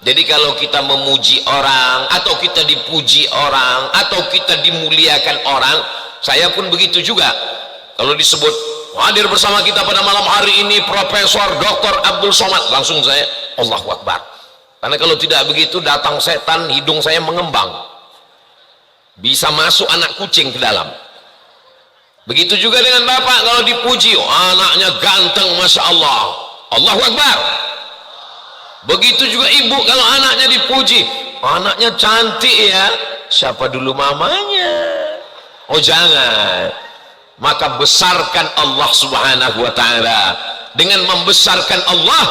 Jadi kalau kita memuji orang, atau kita dipuji orang, atau kita dimuliakan orang, saya pun begitu juga. Kalau disebut hadir bersama kita pada malam hari ini Profesor Dr. Abdul Somad, langsung saya Allahu Akbar. Karena kalau tidak begitu datang setan, hidung saya mengembang, bisa masuk anak kucing ke dalam. Begitu juga dengan bapak, kalau dipuji, oh, anaknya ganteng, Masya Allah, Allahu Akbar. Begitu juga ibu, kalau anaknya dipuji, anaknya cantik ya, siapa dulu mamanya? Oh jangan. Maka besarkan Allah subhanahu wa ta'ala. Dengan membesarkan Allah,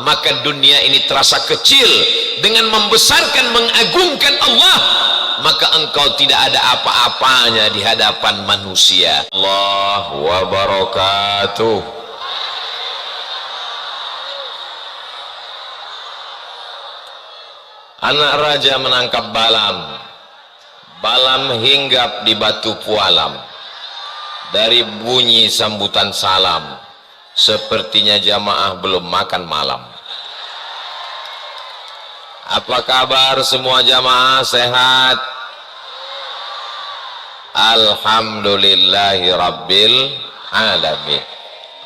maka dunia ini terasa kecil. Dengan membesarkan, mengagungkan Allah, maka engkau tidak ada apa-apanya di hadapan manusia. Allah wa barakatuh. Anak raja menangkap balam. Balam hinggap di batu pualam. Dari bunyi sambutan salam, sepertinya jamaah belum makan malam. Apa kabar semua jamaah, sehat? Alhamdulillahi rabbil alamin.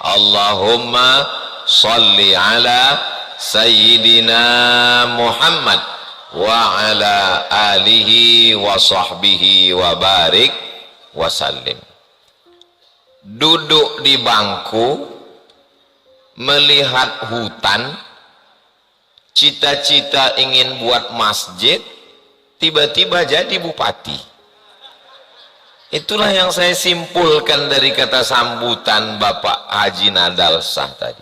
Allahumma salli ala sayyidina Muhammad wa ala alihi wa sahbihi wa barik wa sallim. Duduk di bangku melihat hutan, cita-cita ingin buat masjid, tiba-tiba jadi bupati. Itulah yang saya simpulkan dari kata sambutan Bapak Haji Nadal Shah tadi.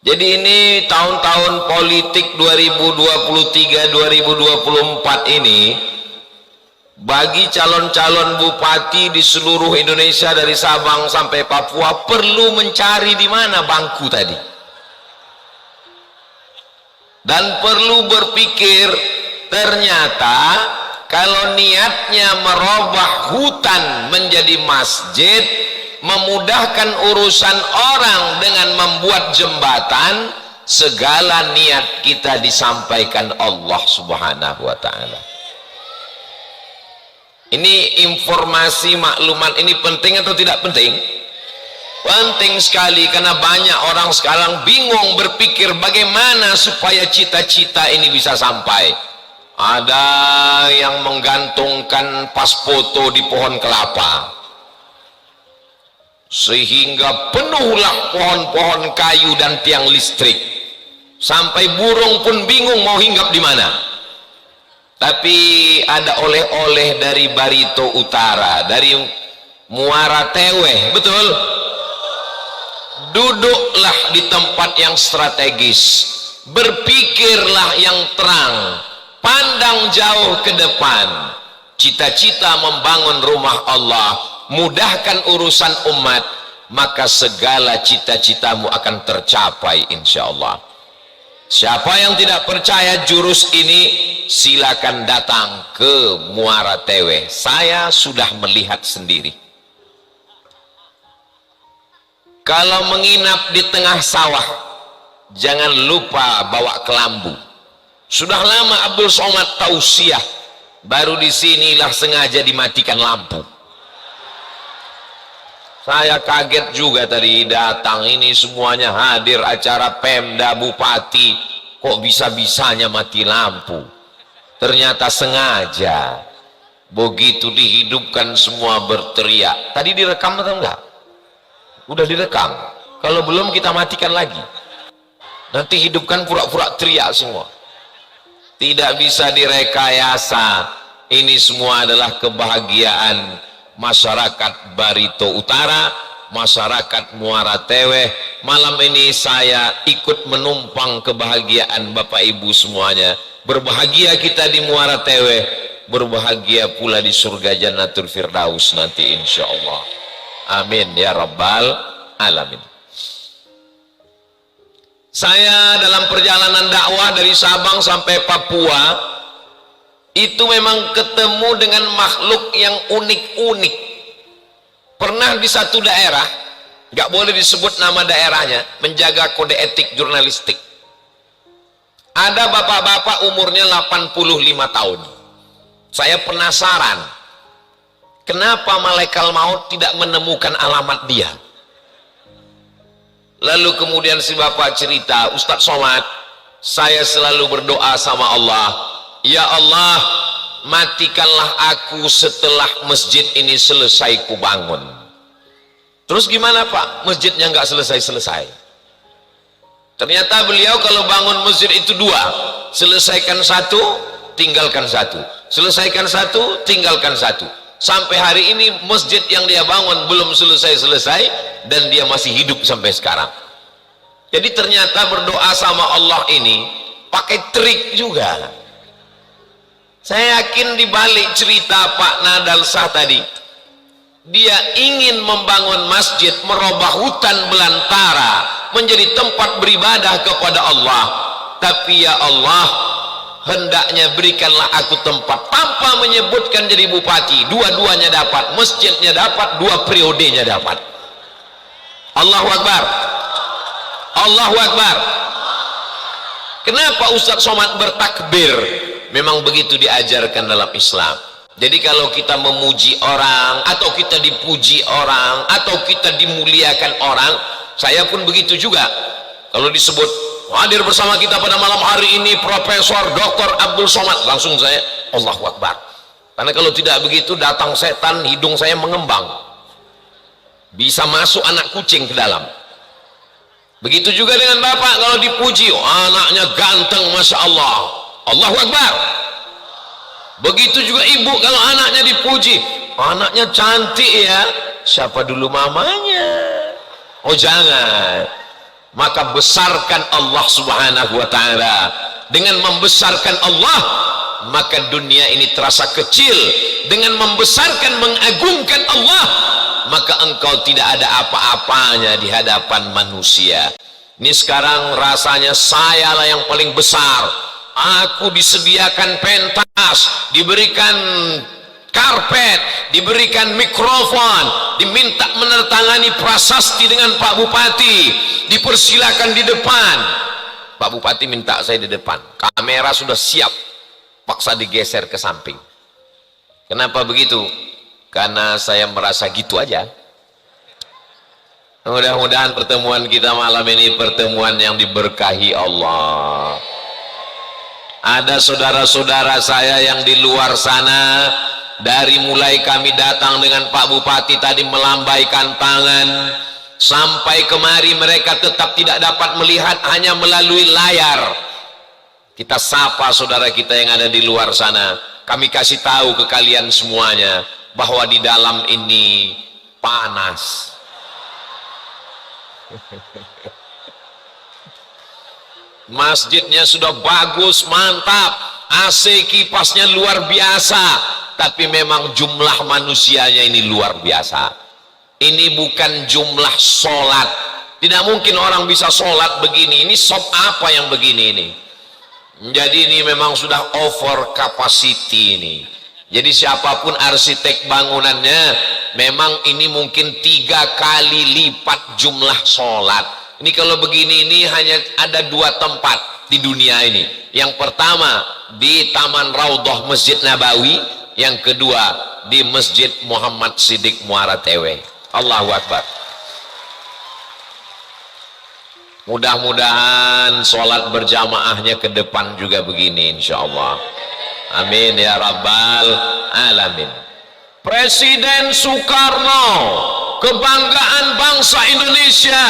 Jadi ini tahun-tahun politik 2023-2024 ini, bagi calon-calon bupati di seluruh Indonesia dari Sabang sampai Papua perlu mencari di mana bangku tadi, dan perlu berpikir, ternyata kalau niatnya merubah hutan menjadi masjid, memudahkan urusan orang dengan membuat jembatan, segala niat kita disampaikan Allah subhanahu wa ta'ala. Ini informasi, maklumat ini penting atau tidak penting? Penting sekali, karena banyak orang sekarang bingung berpikir bagaimana supaya cita-cita ini bisa sampai. Ada yang menggantungkan pas foto di pohon kelapa, sehingga penuhlah pohon-pohon kayu dan tiang listrik, sampai burung pun bingung mau hinggap di mana. Tapi ada oleh-oleh dari Barito Utara, dari Muara Teweh, betul? Duduklah di tempat yang strategis, berpikirlah yang terang, pandang jauh ke depan. Cita-cita membangun rumah Allah, mudahkan urusan umat, maka segala cita-citamu akan tercapai insya Allah. Siapa yang tidak percaya jurus ini, silakan datang ke Muara Teweh. Saya sudah melihat sendiri. Kalau menginap di tengah sawah, jangan lupa bawa kelambu. Sudah lama Abdul Somad tausiah, baru disinilah sengaja dimatikan lampu. Saya kaget juga tadi datang, ini semuanya hadir acara Pemda Bupati, kok bisa-bisanya mati lampu. Ternyata sengaja. Begitu dihidupkan semua berteriak. Tadi direkam atau enggak? Udah direkam. Kalau belum kita matikan lagi. Nanti hidupkan pura-pura teriak semua. Tidak bisa direkayasa. Ini semua adalah kebahagiaan masyarakat Barito Utara, masyarakat Muara Teweh. Malam ini saya ikut menumpang kebahagiaan Bapak Ibu semuanya. Berbahagia kita di Muara Teweh, berbahagia pula di surga Jannatul Firdaus nanti insya Allah. Amin ya rabbal alamin. Saya dalam perjalanan dakwah dari Sabang sampai Papua itu memang ketemu dengan makhluk yang unik-unik. Pernah di satu daerah, nggak boleh disebut nama daerahnya, menjaga kode etik jurnalistik, Ada bapak-bapak umurnya 85 tahun. Saya penasaran, kenapa malaikat maut tidak menemukan alamat dia? Lalu kemudian si bapak cerita, Ustadz Somad, saya selalu berdoa sama Allah, ya Allah, matikanlah aku setelah masjid ini selesai kubangun. Terus gimana Pak? Masjidnya nggak selesai-selesai. Ternyata beliau kalau bangun masjid itu dua, selesaikan satu, tinggalkan satu, selesaikan satu, tinggalkan satu. Sampai hari ini masjid yang dia bangun belum selesai-selesai dan dia masih hidup sampai sekarang. Jadi ternyata berdoa sama Allah ini pakai trik juga. Saya yakin di balik cerita Pak Nadal Shah tadi, dia ingin membangun masjid, merubah hutan belantara menjadi tempat beribadah kepada Allah. Tapi ya Allah, hendaknya berikanlah aku tempat, tanpa menyebutkan jadi bupati, dua-duanya dapat, masjidnya dapat, dua periodenya dapat. Allahu Akbar, Allahu Akbar. Kenapa Ustadz Somad bertakbir? Memang begitu diajarkan dalam Islam. Jadi kalau kita memuji orang, atau kita dipuji orang, atau kita dimuliakan orang, saya pun begitu juga. Kalau disebut hadir bersama kita pada malam hari ini Profesor Dr. Abdul Somad, langsung saya Allahu Akbar. Karena kalau tidak begitu datang setan, hidung saya mengembang, bisa masuk anak kucing ke dalam. Begitu juga dengan bapak, kalau dipuji, oh, anaknya ganteng, Masya Allah, Allahu Akbar. Begitu juga ibu, kalau anaknya dipuji, anaknya cantik ya, siapa dulu mamanya? Oh jangan. Maka besarkan Allah subhanahu wa ta'ala. Dengan membesarkan Allah, maka dunia ini terasa kecil. Dengan membesarkan, mengagungkan Allah, maka engkau tidak ada apa-apanya di hadapan manusia. Ini sekarang rasanya sayalah yang paling besar. Aku disediakan pentas, diberikan karpet, diberikan mikrofon, diminta menandatangani prasasti dengan Pak Bupati, dipersilakan di depan. Pak Bupati minta saya di depan, kamera sudah siap, paksa digeser ke samping. Kenapa begitu? Karena saya merasa gitu aja. Mudah-mudahan pertemuan kita malam ini pertemuan yang diberkahi Allah. Ada saudara-saudara saya yang di luar sana, dari mulai kami datang dengan Pak Bupati tadi melambaikan tangan, sampai kemari mereka tetap tidak dapat melihat, hanya melalui layar. Kita sapa saudara kita yang ada di luar sana, kami kasih tahu ke kalian semuanya bahwa di dalam ini panas. Masjidnya sudah bagus, mantap, AC kipasnya luar biasa, tapi memang jumlah manusianya ini luar biasa. Ini bukan jumlah sholat. Tidak mungkin orang bisa sholat begini. Ini shop apa yang begini ini? Jadi ini memang sudah over capacity ini. Jadi siapapun arsitek bangunannya, memang ini mungkin 3 kali lipat jumlah sholat. Ini kalau begini ini hanya ada 2 tempat di dunia ini. Yang pertama di Taman Raudhah Masjid Nabawi, yang kedua di Masjid Muhammad Siddiq Muara Tewe. Allahu Akbar. Mudah-mudahan sholat berjamaahnya ke depan juga begini insyaallah. Amin ya rabbal alamin. Presiden Soekarno, kebanggaan bangsa Indonesia.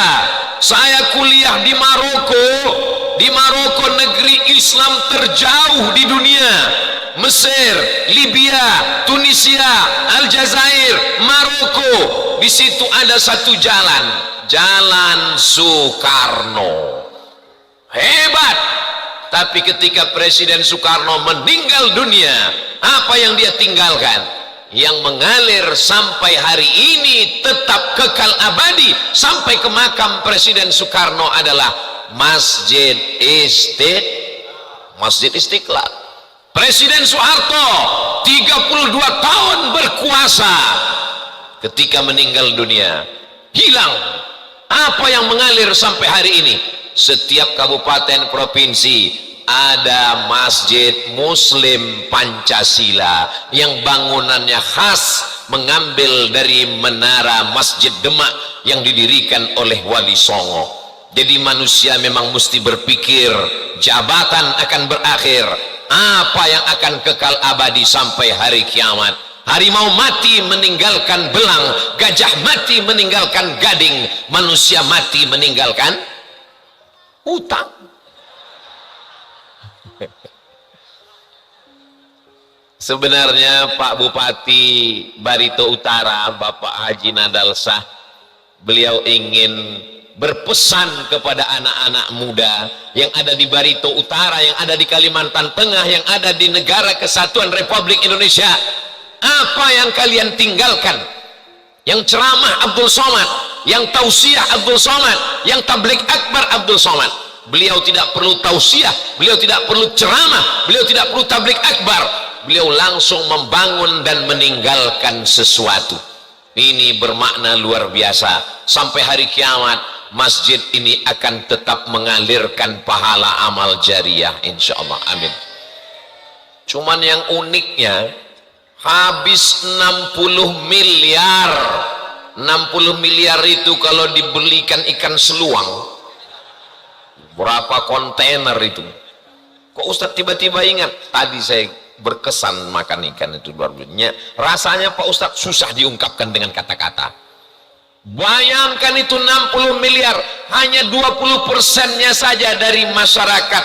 Saya kuliah di Maroko. Di Maroko, negeri Islam terjauh di dunia. Mesir, Libya, Tunisia, Aljazair, Maroko. Di situ ada satu jalan, Jalan Soekarno. Hebat. Tapi ketika Presiden Soekarno meninggal dunia, apa yang dia tinggalkan? Yang mengalir sampai hari ini tetap kekal abadi sampai ke makam Presiden Soekarno adalah Masjid Istiqlal. Presiden Soeharto 32 tahun berkuasa, ketika meninggal dunia hilang. Apa yang mengalir sampai hari ini? Setiap kabupaten provinsi ada Masjid Muslim Pancasila yang bangunannya khas mengambil dari menara Masjid Demak yang didirikan oleh Wali Songo. Jadi manusia memang mesti berpikir jabatan akan berakhir, apa yang akan kekal abadi sampai hari kiamat. Harimau mati meninggalkan belang, gajah mati meninggalkan gading, manusia mati meninggalkan hutang. Sebenarnya Pak Bupati Barito Utara, Bapak Haji Nadal Shah, beliau ingin berpesan kepada anak-anak muda yang ada di Barito Utara, yang ada di Kalimantan Tengah, yang ada di Negara Kesatuan Republik Indonesia. Apa yang kalian tinggalkan? Yang ceramah Abdul Somad, yang tausiah Abdul Somad, yang tabligh akbar Abdul Somad. Beliau tidak perlu tausiah, beliau tidak perlu ceramah, beliau tidak perlu tabligh akbar, beliau langsung membangun dan meninggalkan sesuatu. Ini bermakna luar biasa. Sampai hari kiamat masjid ini akan tetap mengalirkan pahala amal jariah, insya Allah, amin. Cuman yang uniknya, habis 60 miliar. 60 miliar itu kalau dibelikan ikan seluang, berapa kontainer itu? Kok Ustadz tiba-tiba ingat? Tadi saya berkesan makan ikan itu, luar biasa. Rasanya Pak Ustadz susah diungkapkan dengan kata-kata. Bayangkan itu 60 miliar, hanya 20%-nya saja dari masyarakat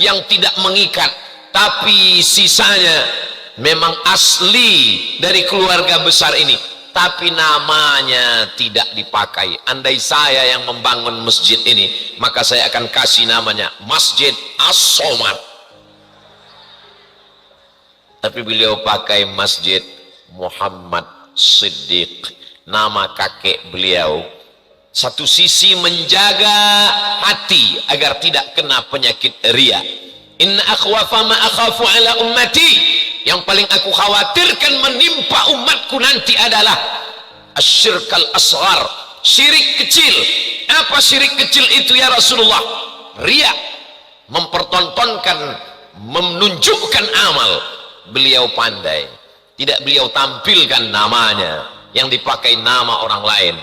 yang tidak mengikat, tapi sisanya memang asli dari keluarga besar ini, tapi namanya tidak dipakai. Andai saya yang membangun masjid ini, maka saya akan kasih namanya Masjid As-Somad. Tapi beliau pakai Masjid Muhammad Siddiq, nama kakek beliau. Satu sisi menjaga hati agar tidak kena penyakit riya. Inna akhwafa ma akhafu ala ummati, yang paling aku khawatirkan menimpa umatku nanti adalah asyirkal asghar, syirik kecil. Apa syirik kecil itu ya Rasulullah? Riya, mempertontonkan, menunjukkan amal. Beliau pandai, tidak beliau tampilkan namanya, yang dipakai nama orang lain.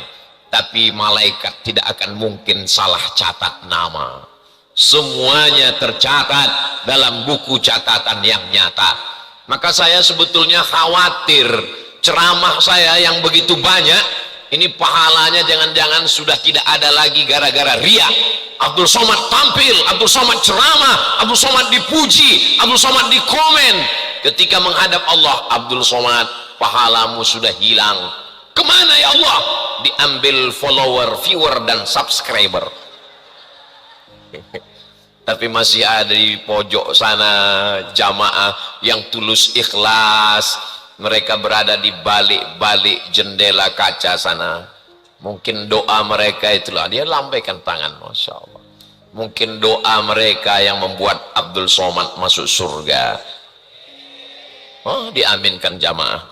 Tapi malaikat tidak akan mungkin salah catat nama, semuanya tercatat dalam buku catatan yang nyata. Maka saya sebetulnya khawatir ceramah saya yang begitu banyak ini pahalanya jangan-jangan sudah tidak ada lagi gara-gara riya. Abdul Somad tampil, Abdul Somad ceramah, Abdul Somad dipuji, Abdul Somad dikomen. Ketika menghadap Allah, Abdul Somad, pahalamu sudah hilang. Kemana ya Allah? Diambil follower, viewer, dan subscriber. Tapi masih ada di pojok sana jamaah yang tulus ikhlas. Mereka berada di balik-balik jendela kaca sana. Mungkin doa mereka itulah, dia lambaikan tangan, Masya Allah. Mungkin doa mereka yang membuat Abdul Somad masuk surga. Oh, diaminkan jamaah.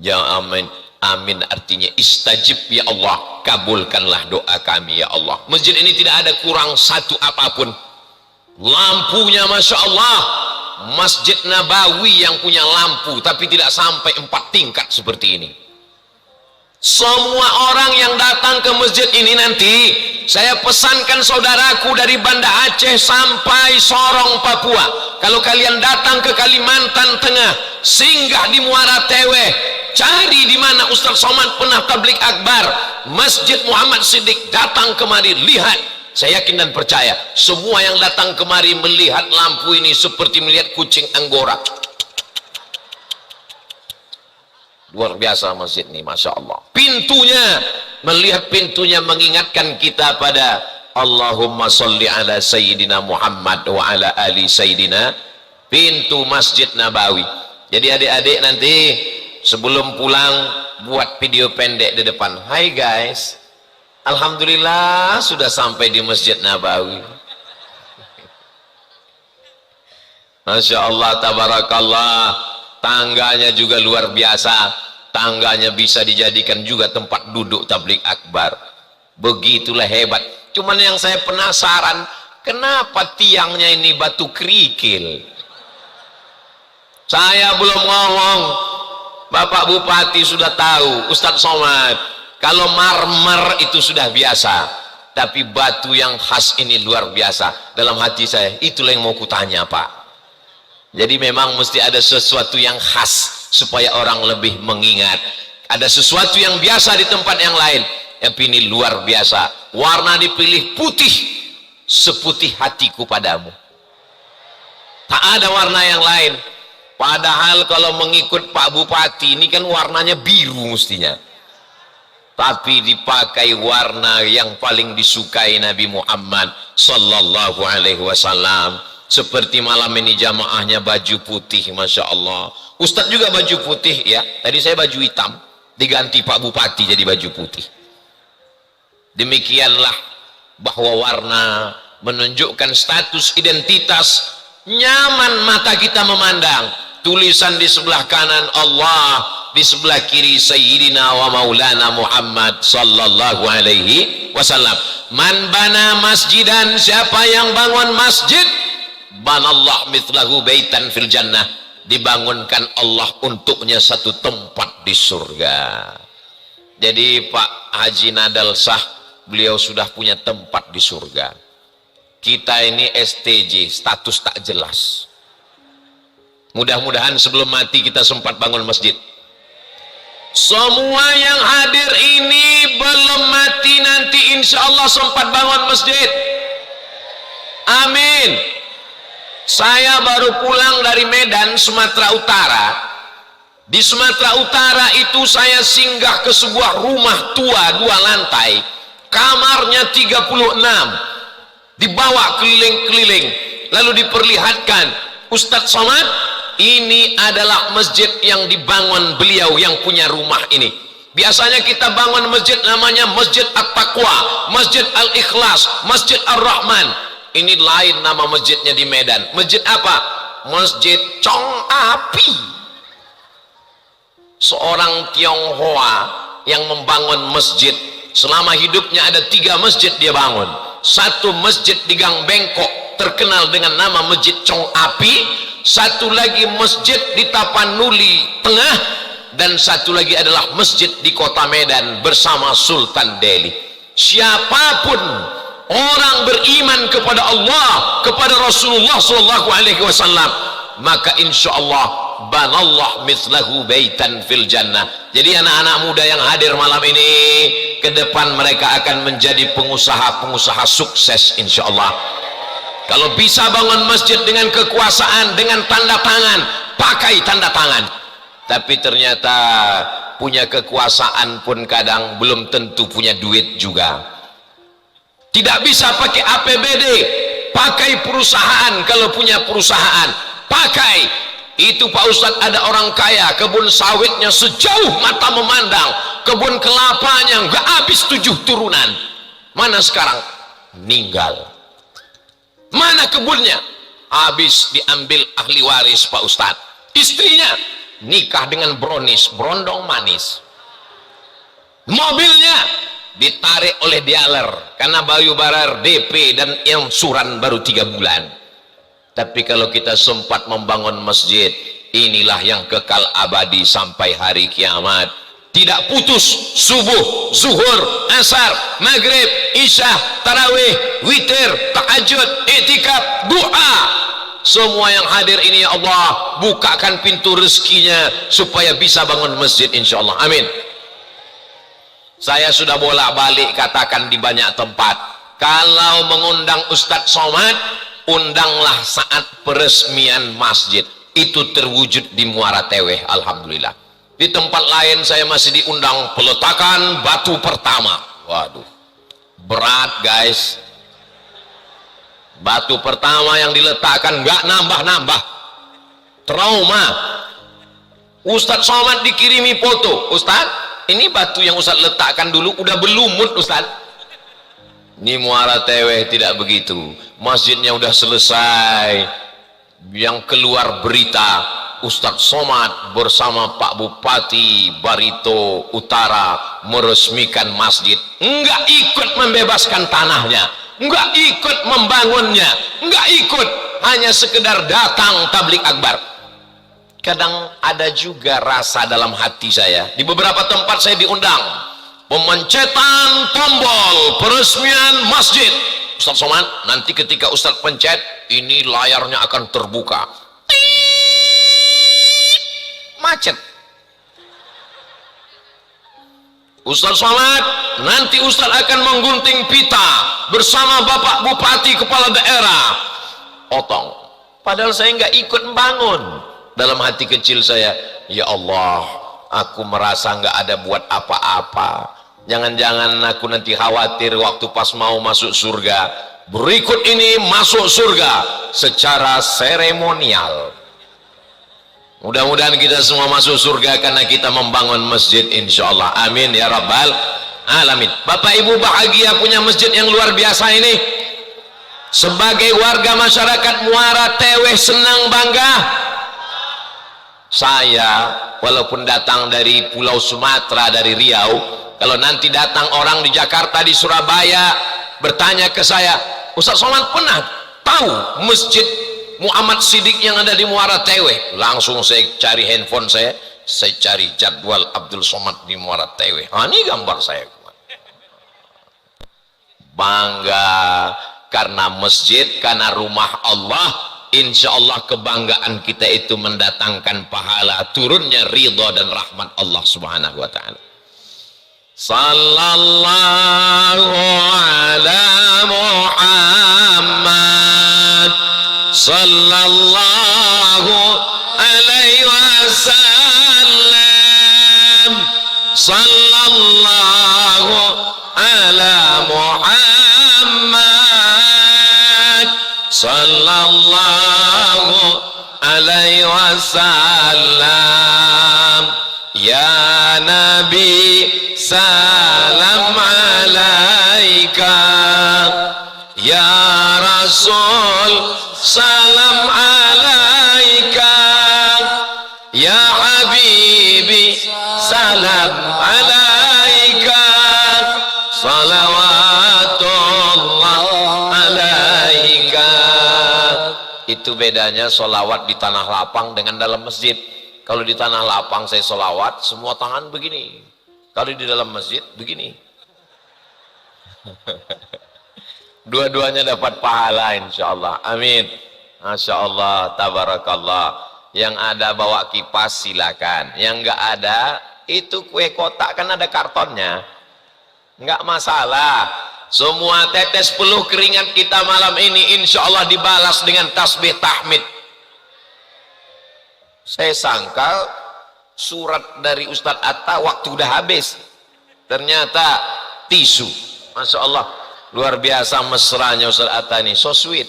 Ya amin. Amin artinya istajib ya Allah, kabulkanlah doa kami ya Allah. Masjid ini tidak ada kurang satu apapun. Lampunya Masya Allah, Masjid Nabawi yang punya lampu, tapi tidak sampai 4 tingkat seperti ini. Semua orang yang datang ke masjid ini nanti, saya pesankan saudaraku dari Banda Aceh sampai Sorong Papua, kalau kalian datang ke Kalimantan Tengah, singgah di Muara Teweh, cari di mana Ustaz Somad pernah tabligh akbar, Masjid Muhammad Siddiq, datang kemari, lihat. Saya yakin dan percaya semua yang datang kemari melihat lampu ini seperti melihat kucing Anggora. Luar biasa masjid ini, Masya Allah. Pintunya, melihat pintunya mengingatkan kita pada Allahumma salli ala Sayyidina Muhammad wa ala ali Sayyidina. Pintu Masjid Nabawi. Jadi adik-adik nanti sebelum pulang buat video pendek di depan. Hai guys, alhamdulillah sudah sampai di Masjid Nabawi. Masya Allah, tabarakallah. Tangganya juga luar biasa. Tangganya bisa dijadikan juga tempat duduk tabligh akbar. Begitulah hebat. Cuman yang saya penasaran, kenapa tiangnya ini batu kerikil? Saya belum ngomong, Bapak Bupati sudah tahu, Ustadz Somad, kalau marmer itu sudah biasa, tapi batu yang khas ini luar biasa. Dalam hati saya, itulah yang mau kutanya, Pak. Jadi memang mesti ada sesuatu yang khas supaya orang lebih mengingat. Ada sesuatu yang biasa di tempat yang lain, tapi ini luar biasa. Warna dipilih putih, seputih hatiku padamu. Tak ada warna yang lain. Padahal kalau mengikut Pak Bupati ini kan warnanya biru mestinya, tapi dipakai warna yang paling disukai Nabi Muhammad sallallahu alaihi wasallam. Seperti malam ini jamaahnya baju putih, Masya Allah. Ustadz juga baju putih ya, tadi saya baju hitam, diganti Pak Bupati jadi baju putih. Demikianlah bahwa warna menunjukkan status identitas. Nyaman mata kita memandang. Tulisan di sebelah kanan Allah, di sebelah kiri Sayyidina wa Maulana Muhammad sallallahu alaihi wasallam. Man bana masjidan, siapa yang bangun masjid, banallah mithlahu baitan fil jannah, dibangunkan Allah untuknya satu tempat di surga. Jadi Pak Haji Nadal Shah, beliau sudah punya tempat di surga. Kita ini STJ, status tak jelas. Mudah-mudahan sebelum mati kita sempat bangun masjid. Semua yang hadir ini belum mati nanti insya Allah sempat bangun masjid. Amin. Saya baru pulang dari Medan, Sumatera Utara. Di Sumatera Utara itu saya singgah ke sebuah rumah tua 2 lantai, kamarnya 36, dibawa keliling-keliling, lalu diperlihatkan, Ustadz Somad, ini adalah masjid yang dibangun beliau yang punya rumah ini. Biasanya kita bangun masjid namanya Masjid At-Taqwa, Masjid Al-Ikhlas, Masjid Ar-Rahman. Ini lain nama masjidnya di Medan. Masjid apa? Masjid Chong Api. Seorang Tionghoa yang membangun masjid. Selama hidupnya ada 3 masjid dia bangun. Satu masjid di Gang Bengkok terkenal dengan nama Masjid Chong Api. Satu lagi masjid di Tapanuli Tengah, dan satu lagi adalah masjid di kota Medan bersama Sultan Delhi. Siapapun orang beriman kepada Allah, kepada Rasulullah sallallahu alaihi wasallam, maka insya Allah banallah mithlahu baitan fil jannah. Jadi anak-anak muda yang hadir malam ini, ke depan mereka akan menjadi pengusaha-pengusaha sukses insya Allah. Kalau bisa bangun masjid dengan kekuasaan, dengan tanda tangan, pakai tanda tangan. Tapi ternyata punya kekuasaan pun kadang belum tentu punya duit juga. Tidak bisa pakai APBD, pakai perusahaan. Kalau punya perusahaan, pakai. Itu Pak Ustadz, ada orang kaya, kebun sawitnya sejauh mata memandang, kebun kelapanya nggak habis 7 turunan. Mana sekarang? Meninggal. Mana kebunnya? Habis diambil ahli waris Pak Ustadz. Istrinya nikah dengan bronis, brondong manis. Mobilnya ditarik oleh dealer karena bayu barar DP dan iuran baru 3 bulan. Tapi kalau kita sempat membangun masjid, inilah yang kekal abadi sampai hari kiamat. Tidak putus, subuh, zuhur, asar, maghrib, isya, tarawih, witir, tahajud, iktikaf, doa. Semua yang hadir ini ya Allah, bukakan pintu rezekinya supaya bisa bangun masjid insya Allah. Amin. Saya sudah bolak-balik katakan di banyak tempat, kalau mengundang Ustadz Somad, undanglah saat peresmian masjid. Itu terwujud di Muara Teweh, alhamdulillah. Di tempat lain saya masih diundang peletakan batu pertama. Waduh, berat guys. Batu pertama yang diletakkan nggak nambah-nambah, trauma. Ustadz Somad dikirimi foto, Ustadz ini batu yang Ustadz letakkan dulu udah berlumut Ustadz. Ini Muara Teweh tidak begitu, masjidnya udah selesai. Yang keluar berita, Ustadz Somad bersama Pak Bupati Barito Utara meresmikan masjid. Enggak ikut membebaskan tanahnya, nggak ikut membangunnya, nggak ikut, hanya sekedar datang tablik akbar. Kadang ada juga rasa dalam hati saya, di beberapa tempat saya diundang, pemencetan tombol peresmian masjid. Ustaz Somad, nanti ketika Ustaz pencet, ini layarnya akan terbuka. Macet. Ustaz Somad, nanti Ustaz akan menggunting pita bersama Bapak Bupati Kepala Daerah. Otong. Padahal saya nggak ikut membangun. Dalam hati kecil saya, ya Allah, aku merasa nggak ada buat apa-apa. Jangan-jangan aku nanti khawatir waktu pas mau masuk surga, berikut ini masuk surga secara seremonial. Mudah-mudahan kita semua masuk surga karena kita membangun masjid, insya Allah. Amin ya rabbal alamin. Bapak ibu bahagia punya masjid yang luar biasa ini. Sebagai warga masyarakat Muara Teweh senang bangga. Saya walaupun datang dari Pulau Sumatera, dari Riau, kalau nanti datang orang di Jakarta, di Surabaya bertanya ke saya, Ustaz Somad pernah tahu masjid Muhammad Siddiq yang ada di Muara Teweh? Langsung saya cari handphone saya cari jadwal Abdul Somad di Muara Teweh. Ini gambar saya. Bangga karena masjid, karena rumah Allah. Insya Allah kebanggaan kita itu mendatangkan pahala, turunnya ridha dan rahmat Allah subhanahu wa ta'ala. Sallallahu ala Muhammad sallallahu alaihi wasallam, sallallahu ala Muhammad sallallahu alaihi wasallam. Ya Nabi salam alaika, ya Rasul salam alaika, ya Habibi salam alaika, salawatullah alaika. Itu bedanya solawat di tanah lapang dengan dalam masjid. Kalau di tanah lapang saya solawat, semua tangan begini. Kalau di dalam masjid begini. Dua-duanya dapat pahala insya Allah. Amin. Masya Allah, tabarakallah. Yang ada bawa kipas silakan. Yang enggak ada, itu kue kotak kan ada kartonnya. Enggak masalah. Semua tetes peluh keringat kita malam ini insya Allah dibalas dengan tasbih tahmid. Saya sangka surat dari Ustadz Atta waktu udah habis, ternyata tisu. Masya Allah, luar biasa mesranya Ustadz Atta ini, so sweet.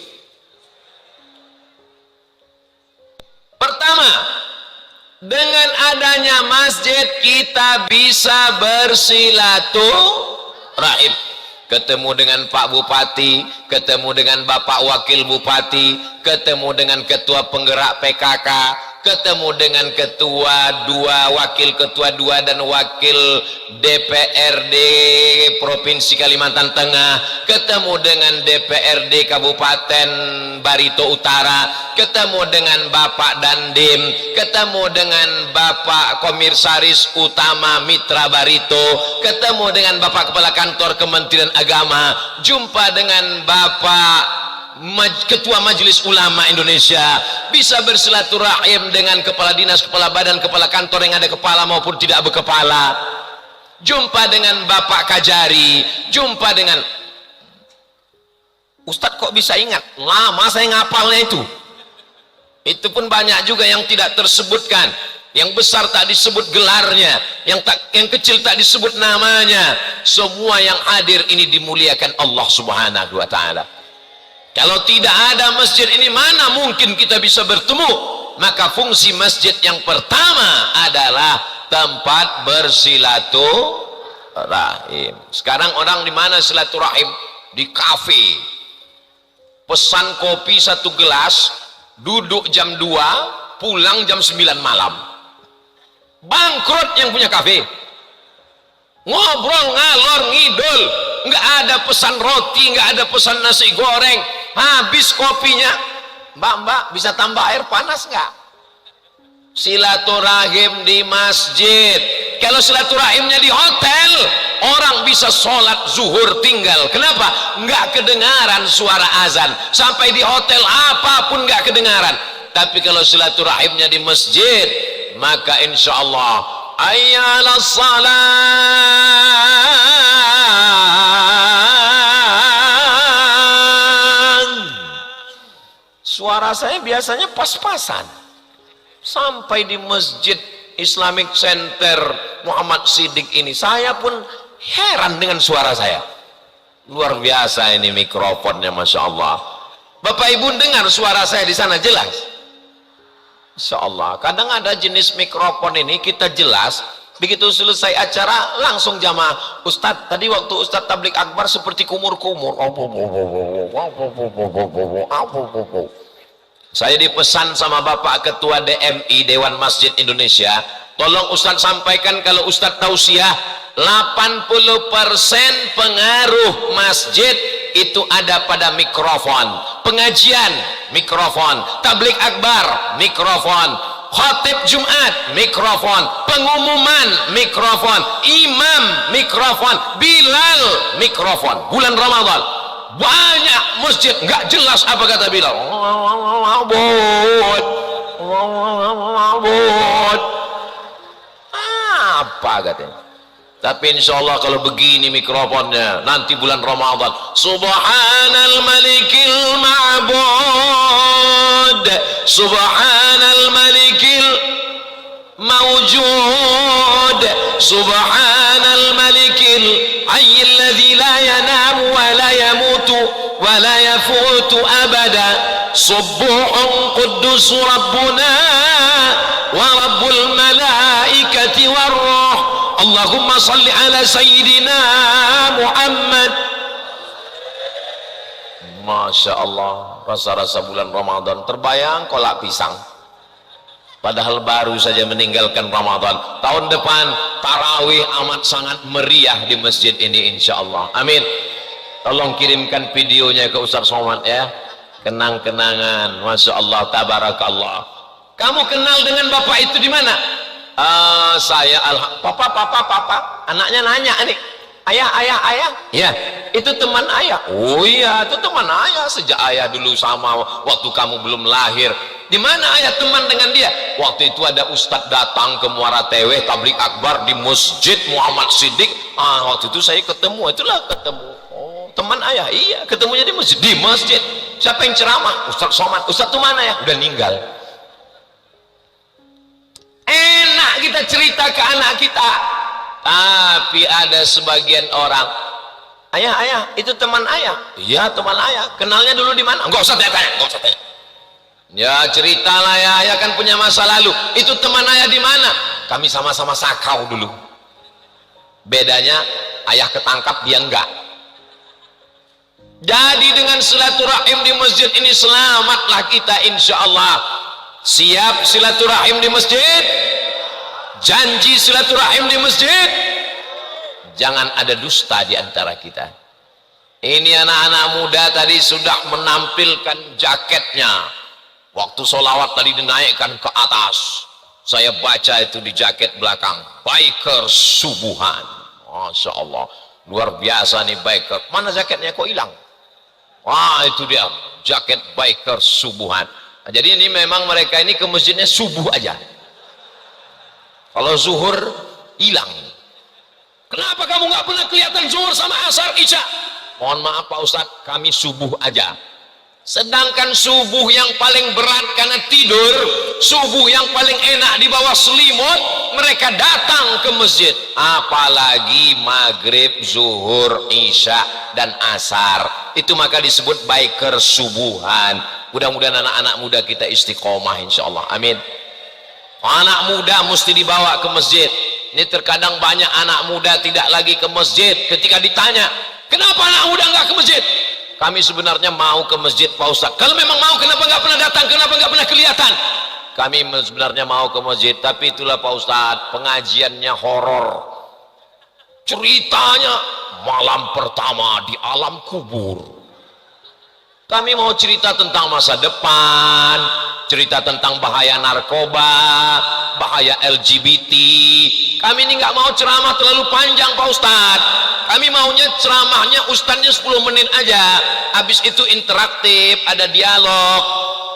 Pertama, dengan adanya masjid kita bisa bersilaturahim, ketemu dengan Pak Bupati, ketemu dengan Bapak Wakil Bupati, ketemu dengan Ketua Penggerak PKK, ketemu dengan ketua 2, wakil ketua 2 dan wakil DPRD Provinsi Kalimantan Tengah, ketemu dengan DPRD Kabupaten Barito Utara, ketemu dengan Bapak Dandim, ketemu dengan Bapak Komisaris Utama Mitra Barito, ketemu dengan Bapak Kepala Kantor Kementerian Agama, jumpa dengan Bapak Ketua Majelis Ulama Indonesia, bisa bersilaturahim dengan kepala dinas, kepala badan, kepala kantor yang ada kepala maupun tidak berkepala, jumpa dengan Bapak Kajari, jumpa dengan Ustadz. Kok bisa ingat? Lama saya ngapalnya itu pun banyak juga yang tidak tersebutkan. Yang besar tak disebut gelarnya, yang kecil tak disebut namanya. Semua yang hadir ini dimuliakan Allah subhanahu wa ta'ala. Kalau tidak ada masjid ini, mana mungkin kita bisa bertemu? Maka fungsi masjid yang pertama adalah tempat bersilaturahim. Sekarang orang di mana silaturahim? Di kafe. Pesan kopi 1 gelas, duduk jam 2, pulang jam 9 malam. Bangkrut yang punya kafe. ngobrol ngalor ngidul, nggak ada pesan roti, nggak ada pesan nasi goreng, habis kopinya. Mbak bisa tambah air panas nggak? Silaturahim di masjid. Kalau silaturahimnya di hotel, orang bisa sholat zuhur tinggal. Kenapa? Nggak kedengaran suara azan. Sampai di hotel apapun nggak kedengaran. Tapi kalau silaturahimnya di masjid, maka insya Allah ayyala salat. Suara saya biasanya pas-pasan. Sampai di Masjid Islamic Center Muhammad Siddiq ini, saya pun heran dengan suara saya. Luar biasa ini mikrofonnya, masya Allah. Bapak Ibu dengar suara saya di sana jelas? Masya Allah. Kadang ada jenis mikrofon ini kita jelas, begitu selesai acara langsung jamaah. Ustadz, tadi waktu Ustadz tablik akbar seperti kumur-kumur. Saya dipesan sama Bapak Ketua DMI, Dewan Masjid Indonesia, tolong Ustadz sampaikan kalau Ustadz tausiah 80% pengaruh masjid itu ada pada mikrofon. Pengajian, mikrofon. Tablik akbar, mikrofon. Khatib Jumat, mikrofon. Pengumuman, mikrofon. Imam, mikrofon. Bilal, mikrofon. Bulan Ramadan banyak masjid nggak jelas apa kata Bilal. Apa katanya? Tapi insya Allah kalau begini mikrofonnya nanti bulan Ramadan, Subhanal Malikil Ma'bud, Subhanal Malikil Mawjud, Subhanal Malikil Hayyil Ladzi la yanamu wa la yamutu wa la yafutu abada, Subbuhun Quddus Rabbuna wa Rabbul Malaikati war-Ruh, Allahumma salli ala Sayyidina Muhammad. Masya Allah, rasa-rasa bulan Ramadan terbayang kolak pisang. Padahal baru saja meninggalkan Ramadan. Tahun depan tarawih amat sangat meriah di masjid ini insya Allah. Amin. Tolong kirimkan videonya ke Ustaz Somad ya. Kenang-kenangan. Masya Allah, tabarakallah. Kamu kenal dengan bapak itu di mana? Saya papa. Anaknya nanya nih, ayah. Ya, itu teman ayah. Oh iya, itu teman ayah sejak ayah dulu sama waktu kamu belum lahir. Di mana ayah teman dengan dia? Waktu itu ada ustadz datang ke Muara Teweh tablik akbar di Masjid Muhammad Siddiq. Waktu itu saya ketemu, itulah ketemu. Oh, teman ayah. Iya, ketemunya di masjid. Di masjid. Siapa yang ceramah? Ustadz Somad. Ustadz itu mana ya? Udah meninggal. Enak kita cerita ke anak kita. Tapi ada sebagian orang, ayah, itu teman ayah. Iya, teman ayah. Kenalnya dulu di mana? Enggak usah tanya. Ya ceritalah ya, ayah kan punya masa lalu. Itu teman ayah di mana? Kami sama-sama sakau dulu. Bedanya ayah ketangkap, dia enggak. Jadi dengan silaturahim di masjid ini selamatlah kita insya Allah. Siap silaturahim di masjid? Janji silaturahim di masjid? Jangan ada dusta di antara kita. Ini anak-anak muda tadi sudah menampilkan jaketnya. Waktu sholawat tadi dinaikkan ke atas, saya baca itu di jaket belakang, biker subuhan. Masya Allah, luar biasa nih biker. Mana jaketnya kok hilang? Wah, itu dia jaket biker subuhan. Nah, jadi ini memang mereka ini ke masjidnya subuh aja. Kalau zuhur hilang. Kenapa kamu nggak pernah kelihatan zuhur sama asar isya? Mohon maaf Pak Ustadz, kami subuh aja. Sedangkan subuh yang paling berat karena tidur, subuh yang paling enak di bawah selimut, mereka datang ke masjid. Apalagi maghrib, zuhur, isya, dan asar. Itu maka disebut biker subuhan. Mudah-mudahan anak-anak muda kita istiqomah insya Allah. Amin. Anak muda mesti dibawa ke masjid. Ini terkadang banyak anak muda tidak lagi ke masjid. Ketika ditanya, kenapa anak muda nggak ke masjid? Kami sebenarnya mau ke masjid Pak Ustadz. Kalau memang mau, kenapa nggak pernah datang? Kenapa nggak pernah kelihatan? Kami sebenarnya mau ke masjid, tapi itulah Pak Ustadz, pengajiannya horor. ceritanya malam pertama di alam kubur. Kami mau cerita tentang masa depan, cerita tentang bahaya narkoba, bahaya LGBT. Kami ini nggak mau ceramah terlalu panjang Pak Ustadz. Kami maunya ceramahnya Ustadznya 10 menit aja. Habis itu interaktif, ada dialog.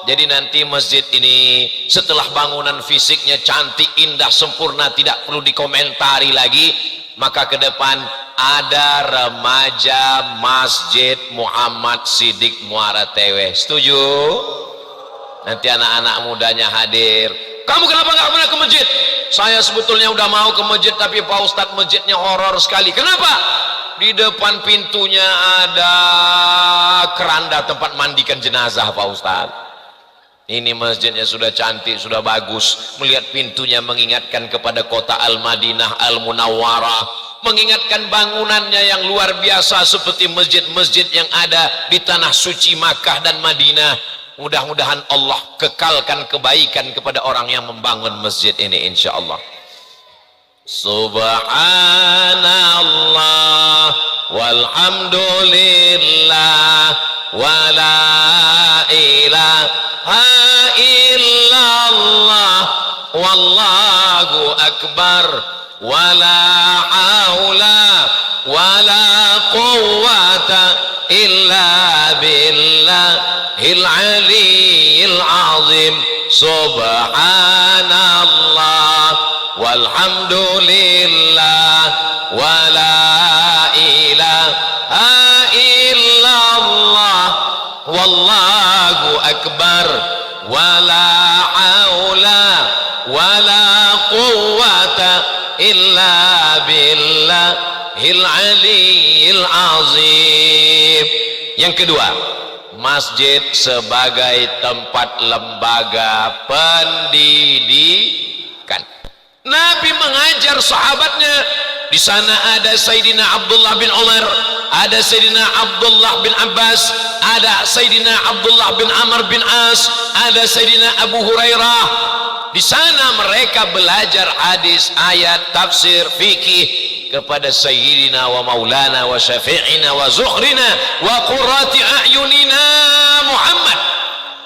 Jadi nanti masjid ini setelah bangunan fisiknya cantik, indah, sempurna, tidak perlu dikomentari lagi, maka ke depan ada remaja Masjid Muhammad Siddiq Muara Tewe. Setuju? Nanti anak-anak mudanya hadir. Kamu kenapa nggak pernah ke masjid? Saya sebetulnya udah mau ke masjid, tapi Pak Ustadz masjidnya horor sekali. Kenapa? Di depan pintunya ada keranda tempat mandikan jenazah Pak Ustadz. Ini masjidnya sudah cantik, sudah bagus. Melihat pintunya mengingatkan kepada kota Al-Madinah Al-Munawwarah, mengingatkan bangunannya yang luar biasa seperti masjid-masjid yang ada di tanah suci Makkah dan Madinah. Mudah-mudahan Allah kekalkan kebaikan kepada orang yang membangun masjid ini, insyaallah. Subhanallah walhamdulillah wala ilaha illallah wallahu akbar wala haula wala quwwata illa billahil aliyyil azim. Subhanallah walhamdulillah wala ilaha illallah wallahu akbar wala haula wala quwwata illa billahil aliyyil azim. Yang kedua, masjid sebagai tempat lembaga pendidikan. Nabi mengajar sahabatnya. Di sana ada Sayyidina Abdullah bin Umar, ada Sayyidina Abdullah bin Abbas, ada Sayyidina Abdullah bin Amr bin As, ada Sayyidina Abu Hurairah. Di sana mereka belajar hadis, ayat, tafsir, fikih kepada Sayyidina wa Maulana wa Syafi'ina wa Zuhrina wa Qurrati A'yunina Muhammad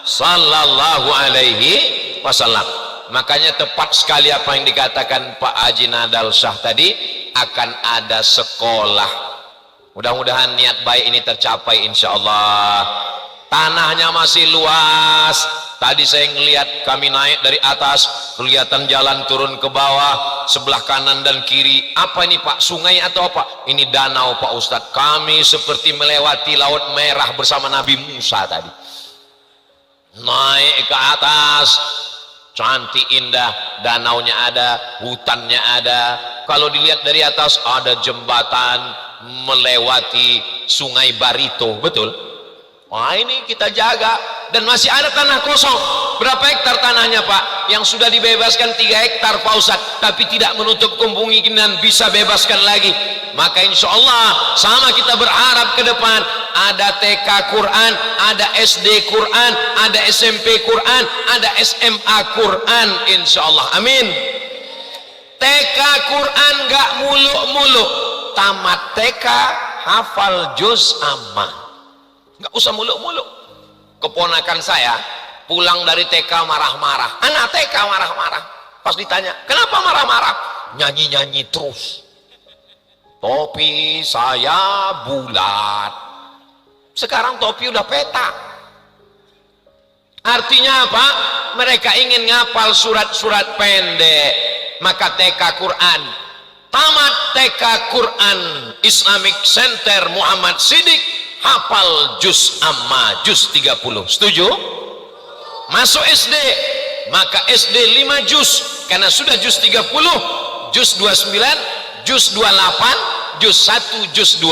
sallallahu alaihi wasallam. Makanya tepat sekali apa yang dikatakan Pak Haji Nadal Shah tadi, akan ada sekolah. Mudah-mudahan niat baik ini tercapai insyaallah. Tanahnya masih luas. Tadi saya ngelihat, kami naik dari atas, kelihatan jalan turun ke bawah, sebelah kanan dan kiri. Apa ini Pak? Sungai atau apa? Ini danau Pak Ustadz. Kami seperti melewati Laut Merah bersama Nabi Musa tadi. Naik ke atas, cantik indah, danaunya ada, hutannya ada. Kalau dilihat dari atas ada jembatan melewati Sungai Barito, betul? Wah, ini kita jaga. Dan masih ada tanah kosong. Berapa hektar tanahnya Pak? Yang sudah dibebaskan 3 hektar Pak Ustadz, tapi tidak menutup kemungkinan bisa bebaskan lagi. Maka insya Allah sama kita berharap ke depan ada TK Quran, ada SD Quran, ada SMP Quran, ada SMA Quran, insya Allah. Amin. TK Quran gak muluk-muluk, tamat TK hafal juz amma, gak usah muluk-muluk. Keponakan saya pulang dari TK marah-marah, anak TK marah-marah. Pas ditanya kenapa marah-marah, nyanyi-nyanyi terus. Topi saya bulat, sekarang topi udah petak. Artinya apa? Mereka ingin ngapal surat-surat pendek. Maka TK Quran, tamat TK Quran Islamic Center Muhammad Siddiq, hafal juz amma, juz 30. Setuju? Masuk SD, maka SD 5 juz, karena sudah juz 30, juz 29, juz 28, juz 1, juz 2,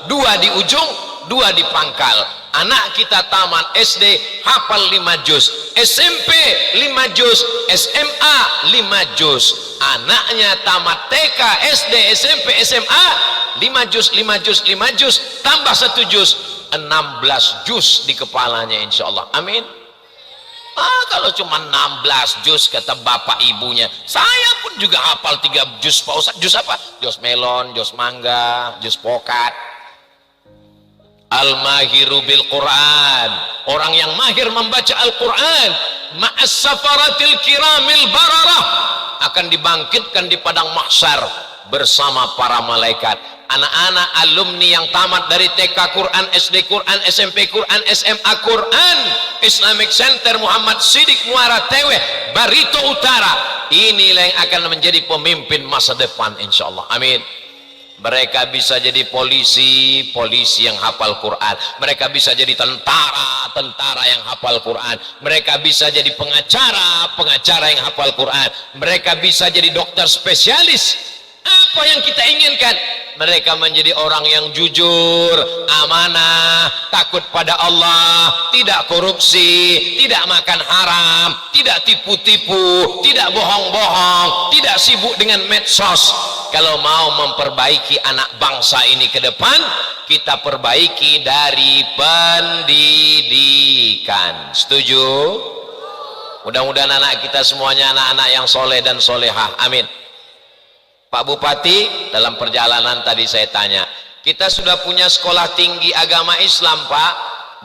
2 di ujung, 2 di pangkal. Anak kita tamat SD hafal 5 juz, SMP 5 juz, SMA 5 juz. Anaknya tamat TK, SD, SMP, SMA 5 juz, 5 juz, 5 juz, tambah 1 juz, 16 juz di kepalanya insyaallah. Amin. Kalau cuma 16 juz kata bapak ibunya, saya pun juga hafal 3 juz Pak Ustaz. Juz apa? Juz melon, juz mangga, juz pokat. Al-mahiru bil Quran, orang yang mahir membaca Al-Quran, ma'as safaratil kiramil bararah, akan dibangkitkan di padang mahsyar bersama para malaikat. Anak-anak alumni yang tamat dari TK Quran, SD Quran, SMP Quran, SMA Quran, Islamic Center Muhammad Siddiq Muara Teweh, Barito Utara, inilah yang akan menjadi pemimpin masa depan insyaallah. Amin. Mereka bisa jadi polisi, polisi yang hafal Quran. Mereka bisa jadi tentara, tentara yang hafal Quran. Mereka bisa jadi pengacara, pengacara yang hafal Quran. Mereka bisa jadi dokter spesialis. Apa yang kita inginkan? Mereka menjadi orang yang jujur, amanah, takut pada Allah, tidak korupsi, tidak makan haram, tidak tipu-tipu, tidak bohong-bohong, tidak sibuk dengan medsos. Kalau mau memperbaiki anak bangsa ini ke depan, kita perbaiki dari pendidikan. Setuju? Mudah-mudahan anak kita semuanya anak-anak yang soleh dan solehah. Amin. Pak Bupati, dalam perjalanan tadi saya tanya, kita sudah punya sekolah tinggi agama Islam Pak?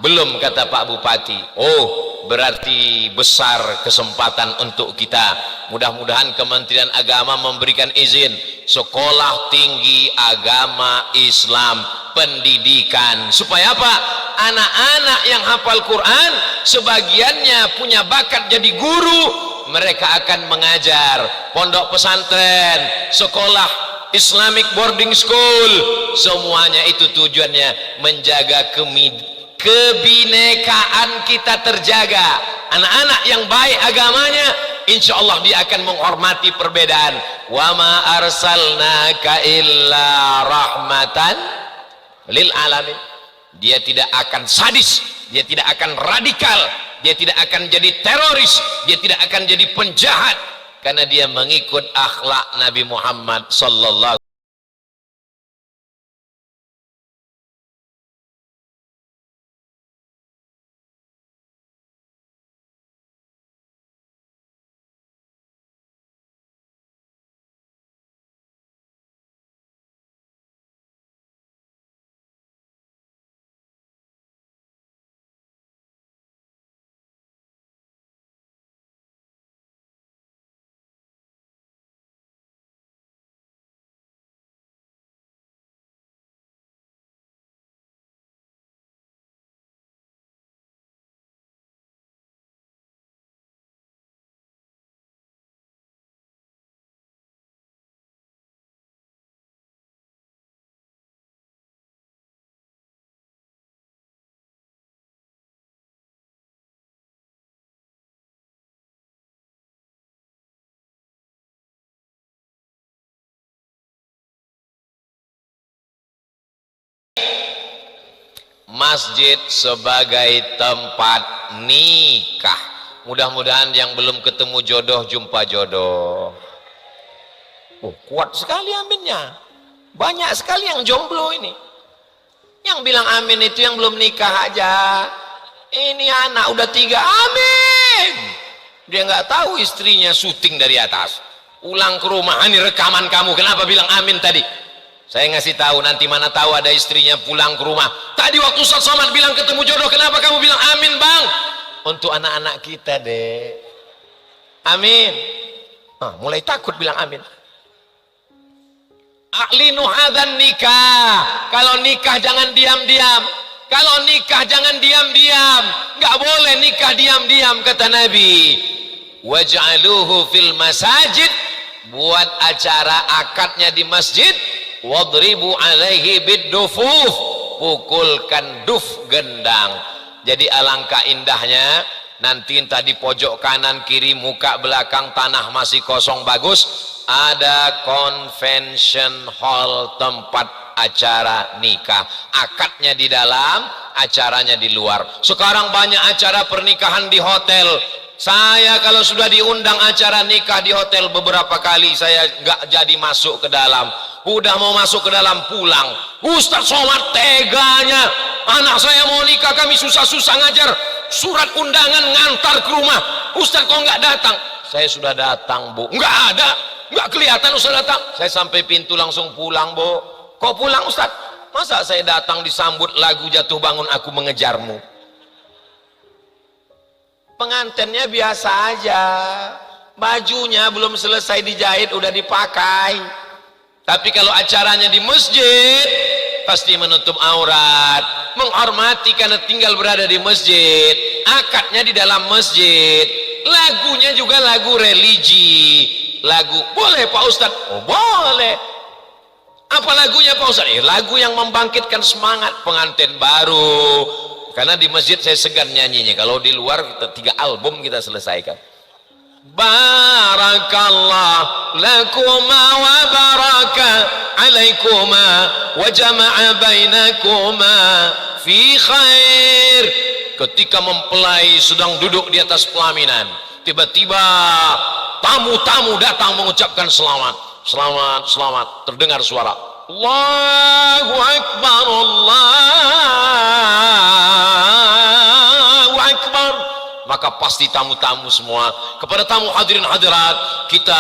Belum, kata Pak Bupati. Oh, berarti besar kesempatan untuk kita. Mudah-mudahan Kementerian Agama memberikan izin sekolah tinggi agama Islam pendidikan, supaya apa? Anak-anak yang hafal Quran sebagiannya punya bakat jadi guru. Mereka akan mengajar pondok pesantren, sekolah Islamic boarding school, semuanya itu tujuannya menjaga kebinekaan kita terjaga. Anak-anak yang baik agamanya, insya Allah dia akan menghormati perbedaan. Wa ma arsalnaka illa rahmatan lil alamin. Dia tidak akan sadis, dia tidak akan radikal, dia tidak akan jadi teroris, dia tidak akan jadi penjahat, karena dia mengikut akhlak Nabi Muhammad sallallahu. Masjid sebagai tempat nikah. Mudah-mudahan yang belum ketemu jodoh jumpa jodoh. Oh, kuat sekali aminnya. Banyak sekali yang jomblo ini. Yang bilang amin itu yang belum nikah aja. Ini anak udah 3 amin. Dia nggak tahu istrinya syuting dari atas. Pulang ke rumah, ini rekaman kamu. Kenapa bilang amin tadi? Saya ngasih tahu, nanti mana tahu ada istrinya pulang ke rumah. Tadi waktu Ustaz Somad bilang ketemu jodoh, kenapa kamu bilang amin bang? Untuk anak-anak kita deh. Amin. Mulai takut bilang amin. A'linu hadzan nikah. Kalau nikah jangan diam-diam. Kalau nikah jangan diam-diam. Nggak boleh nikah diam-diam, kata Nabi. Waj'aluhu fil masajid. Buat acara akadnya di masjid. Wadribu alaihi biddufuf, pukulkan duf gendang. Jadi alangkah indahnya nanti entah di pojok kanan kiri muka belakang tanah masih kosong bagus, ada convention hall tempat acara nikah, akadnya di dalam, acaranya di luar. Sekarang banyak acara pernikahan di hotel. Saya kalau sudah diundang acara nikah di hotel beberapa kali saya nggak jadi masuk ke dalam. Udah mau masuk ke dalam pulang. Ustaz Somad teganya, anak saya mau nikah kami susah-susah ngajar. surat undangan ngantar ke rumah. Ustaz kok nggak datang? Saya sudah datang, Bu. Nggak ada, nggak kelihatan Ustaz datang. Saya sampai pintu langsung pulang, Bu. Kok pulang Ustaz? Masa saya datang disambut lagu Jatuh Bangun Aku Mengejarmu? Pengantennya biasa aja, bajunya belum selesai dijahit udah dipakai. Tapi kalau acaranya di masjid, pasti menutup aurat, menghormati karena tinggal berada di masjid, akadnya di dalam masjid, lagunya juga lagu religi. Lagu boleh Pak Ustadz? Oh boleh. Apa lagunya Pak Ustadz? Lagu yang membangkitkan semangat pengantin baru. Karena di masjid saya segan nyanyinya, kalau di luar kita 3 album kita selesaikan. Barakallah lakuma wa baraka alaikuma wa jama'a bainakuma fi khair. Ketika mempelai sedang duduk di atas pelaminan, tiba-tiba tamu-tamu datang mengucapkan selamat, selamat, selamat. Terdengar suara Allahu Akbar, Allahu Akbar. Maka pasti tamu-tamu semua, kepada tamu hadirin hadirat, kita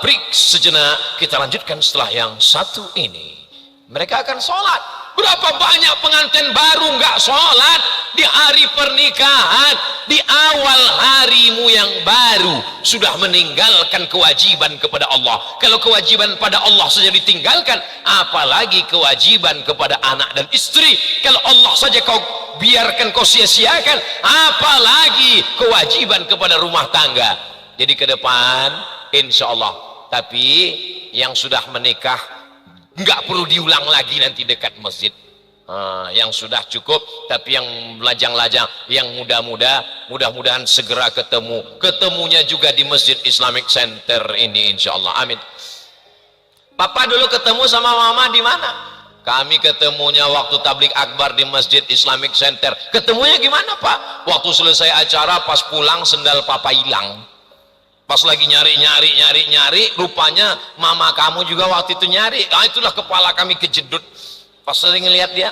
break sejenak, kita lanjutkan setelah yang satu ini. Mereka akan sholat. Berapa banyak pengantin baru nggak sholat di hari pernikahan, di awal harimu yang baru sudah meninggalkan kewajiban kepada Allah. Kalau kewajiban pada Allah saja ditinggalkan, apalagi kewajiban kepada anak dan istri. Kalau Allah saja kau biarkan, kau sia-siakan, apalagi kewajiban kepada rumah tangga. Jadi ke depan insya Allah, tapi yang sudah menikah nggak perlu diulang lagi nanti dekat masjid. Yang sudah cukup, tapi yang lajang-lajang, yang muda-muda, mudah-mudahan segera ketemunya juga di Masjid Islamic Center ini insya Allah. Amin. Papa dulu ketemu sama mama di mana? Kami ketemunya waktu tablik akbar di Masjid Islamic Center. Ketemunya gimana Pak? Waktu selesai acara, pas pulang sendal papa hilang. Pas lagi nyari, rupanya mama kamu juga waktu itu nyari. Itulah kepala kami kejedut. Pas sering lihat dia,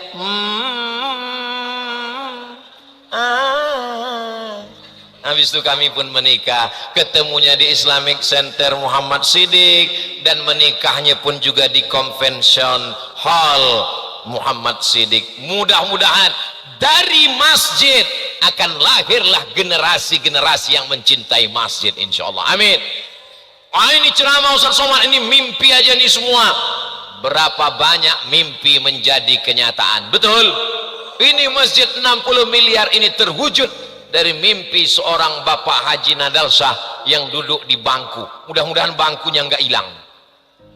habis itu kami pun menikah. Ketemunya di Islamic Center Muhammad Siddiq, dan menikahnya pun juga di Convention Hall Muhammad Siddiq. Mudah-mudahan dari masjid akan lahirlah generasi-generasi yang mencintai masjid insyaallah. Amin. Ini ceramah Ustaz Somad, ini mimpi aja nih semua. Berapa banyak mimpi menjadi kenyataan. Betul? Ini masjid 60 miliar ini terwujud dari mimpi seorang Bapak Haji Nadal Shah yang duduk di bangku. Mudah-mudahan bangkunya nggak hilang.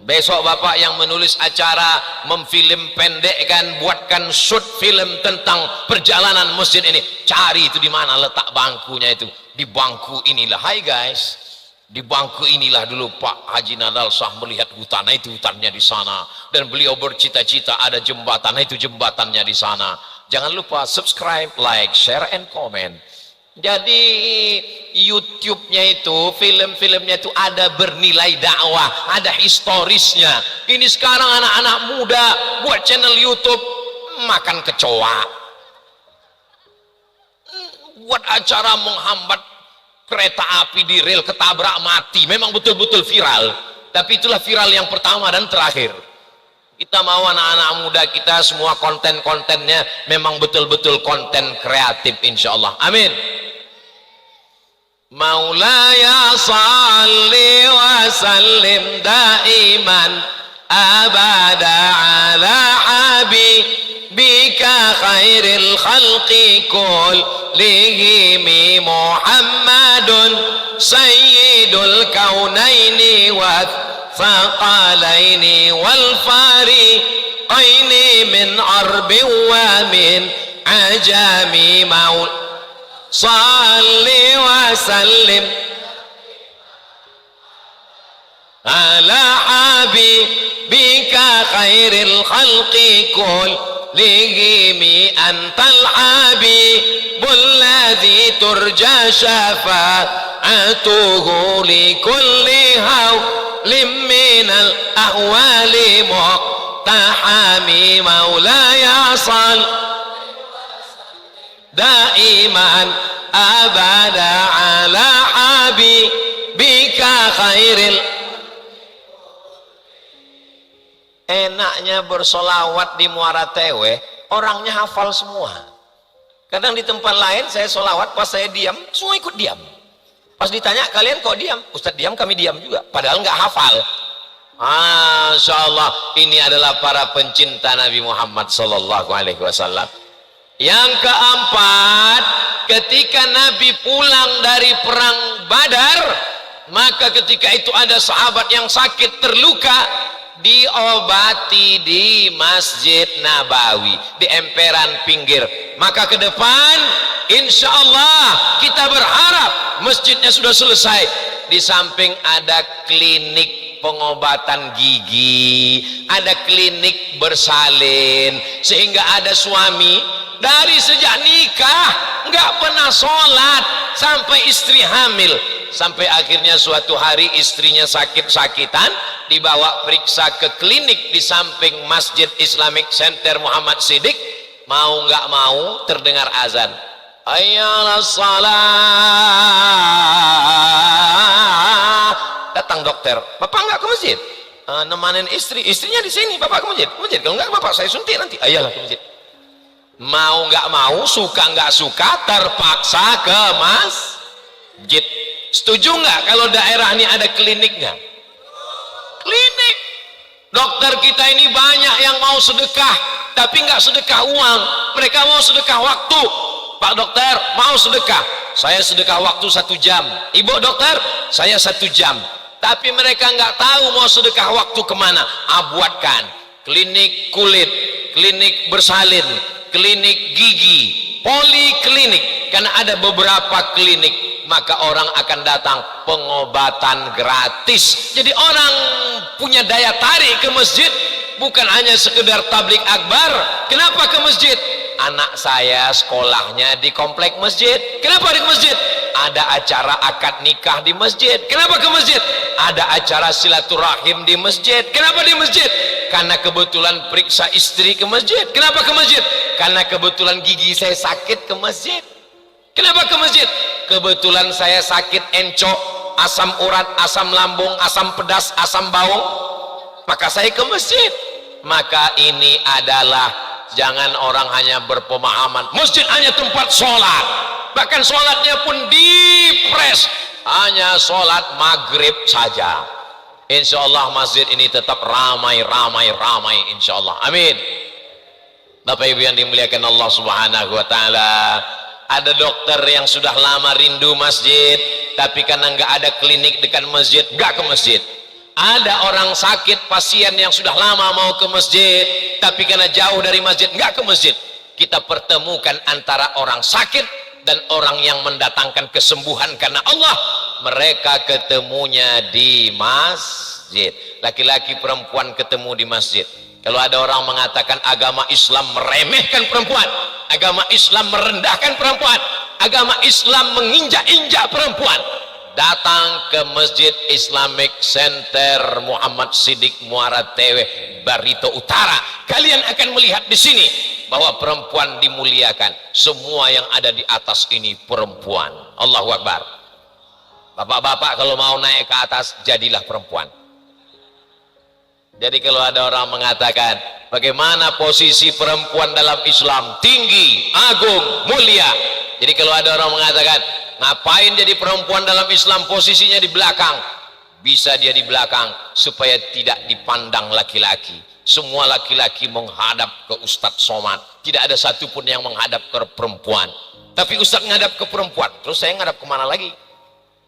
Besok Bapak yang menulis acara, memfilm pendekkan, buatkan shoot film tentang perjalanan masjid ini, cari itu di mana letak bangkunya itu. Di bangku inilah. Hai guys, di bangku inilah dulu Pak Haji Nadal Shah melihat hutan. Nah, itu hutannya di sana, dan beliau bercita-cita ada jembatan. Nah, itu jembatannya di sana. Jangan lupa subscribe, like, share, and comment. Jadi YouTube-nya itu, film-filmnya itu ada bernilai dakwah, ada historisnya. Ini sekarang anak-anak muda buat channel YouTube makan kecoa, buat acara menghambat kereta api di rel, ketabrak mati. Memang betul-betul viral, tapi itulah viral yang pertama dan terakhir. Kita mau anak-anak muda kita semua konten-kontennya memang betul-betul konten kreatif insyaallah. Amin. Maulaya salli wa sallim daiman abada ala habibika khairil khalqi kullihim Muhammadun sayyidul kaunaini wa thaqalaini wal fariqaini min arbi wa min ajami maul salli wa sallim ala habibika khairil khalqi kullihim antal habibul ladzi turja syafa'atuhu li kulli hawlim minal ahwali muqtahami maulaya salli daiman abada ala habibika khairil. Enaknya bersolawat di Muara Tewe, orangnya hafal semua. Kadang di tempat lain saya solawat, pas saya diam semua ikut diam. Pas ditanya kalian kok diam, Ustadz diam, kami diam juga, padahal nggak hafal. Masya Allah, ini adalah para pencinta Nabi Muhammad Sallallahu Alaihi Wasallam. Yang keempat, ketika Nabi pulang dari perang Badar, maka ketika itu ada sahabat yang sakit terluka, diobati di Masjid Nabawi, di emperan pinggir. Maka ke depan insya Allah kita berharap masjidnya sudah selesai, di samping ada klinik pengobatan gigi, ada klinik bersalin, sehingga ada suami dari sejak nikah nggak pernah sholat sampai istri hamil, sampai akhirnya suatu hari istrinya sakit-sakitan, dibawa periksa ke klinik di samping Masjid Islamic Center Muhammad Siddiq. Mau nggak mau terdengar azan, hayyalas salat. Datang dokter, bapak nggak ke masjid? Nemanin istri, istrinya di sini, bapak ke masjid? Ke masjid, kalau nggak bapak saya suntik nanti. Ayolah ke masjid. Mau nggak mau, suka nggak suka, terpaksa ke masjid. Setuju nggak kalau daerah ini ada kliniknya? Klinik. Dokter kita ini banyak yang mau sedekah, tapi nggak sedekah uang, mereka mau sedekah waktu. Pak dokter mau sedekah, saya sedekah waktu 1 jam. Ibu dokter, saya 1 jam. Tapi mereka nggak tahu mau sedekah waktu kemana. Buatkan klinik kulit, klinik bersalin, klinik gigi, poliklinik. Karena ada beberapa klinik, maka orang akan datang, pengobatan gratis. Jadi orang punya daya tarik ke masjid, bukan hanya sekedar tablik akbar. Kenapa ke masjid? Anak saya sekolahnya di komplek masjid. Kenapa di masjid? Ada acara akad nikah di masjid. Kenapa ke masjid? Ada acara silaturahim di masjid. Kenapa di masjid? Karena kebetulan periksa istri ke masjid. Kenapa ke masjid? Karena kebetulan gigi saya sakit ke masjid. Kenapa ke masjid? Kebetulan saya sakit encok, asam urat, asam lambung, asam pedas, asam bawang, maka saya ke masjid. Maka ini adalah, jangan orang hanya berpemahaman masjid hanya tempat sholat, bahkan sholatnya pun dipres, hanya sholat maghrib saja. Insya Allah masjid ini tetap ramai insya Allah, amin. Bapak Ibu yang dimuliakan Allah Subhanahu wa Ta'ala, ada dokter yang sudah lama rindu masjid, tapi karena nggak ada klinik dekat masjid, nggak ke masjid. Ada orang sakit, pasien yang sudah lama mau ke masjid, tapi karena jauh dari masjid, nggak ke masjid. Kita pertemukan antara orang sakit dan orang yang mendatangkan kesembuhan karena Allah. Mereka ketemunya di masjid. Laki-laki perempuan ketemu di masjid. Kalau ada orang mengatakan agama Islam meremehkan perempuan, agama Islam merendahkan perempuan, agama Islam menginjak-injak perempuan, datang ke Masjid Islamic Center Muhammad Siddiq Muara Tewe Barito Utara. Kalian akan melihat di sini bahwa perempuan dimuliakan. Semua yang ada di atas ini perempuan. Allahu Akbar. Bapak-bapak kalau mau naik ke atas, jadilah perempuan. Jadi kalau ada orang mengatakan bagaimana posisi perempuan dalam Islam, tinggi, agung, mulia. Jadi kalau ada orang mengatakan ngapain jadi perempuan dalam Islam, posisinya di belakang, bisa dia di belakang supaya tidak dipandang laki-laki. Semua laki-laki menghadap ke Ustadz Somad, tidak ada satupun yang menghadap ke perempuan. Tapi Ustadz menghadap ke perempuan, terus saya menghadap kemana lagi?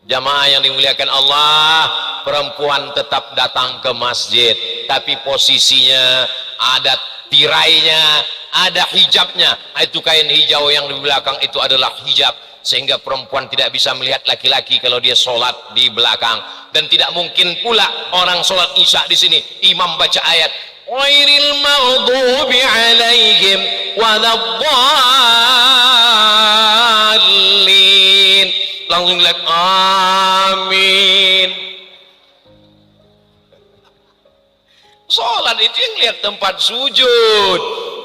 Jamaah yang dimuliakan Allah, perempuan tetap datang ke masjid, tapi posisinya ada tirainya, ada hijabnya. Itu kain hijau yang di belakang itu adalah hijab, sehingga perempuan tidak bisa melihat laki-laki kalau dia sholat di belakang. Dan tidak mungkin pula orang sholat isya di sini imam baca ayat ghairil maghdubi alaihim waladdallin, langsung lihat amin. Sholat itu yang lihat tempat sujud.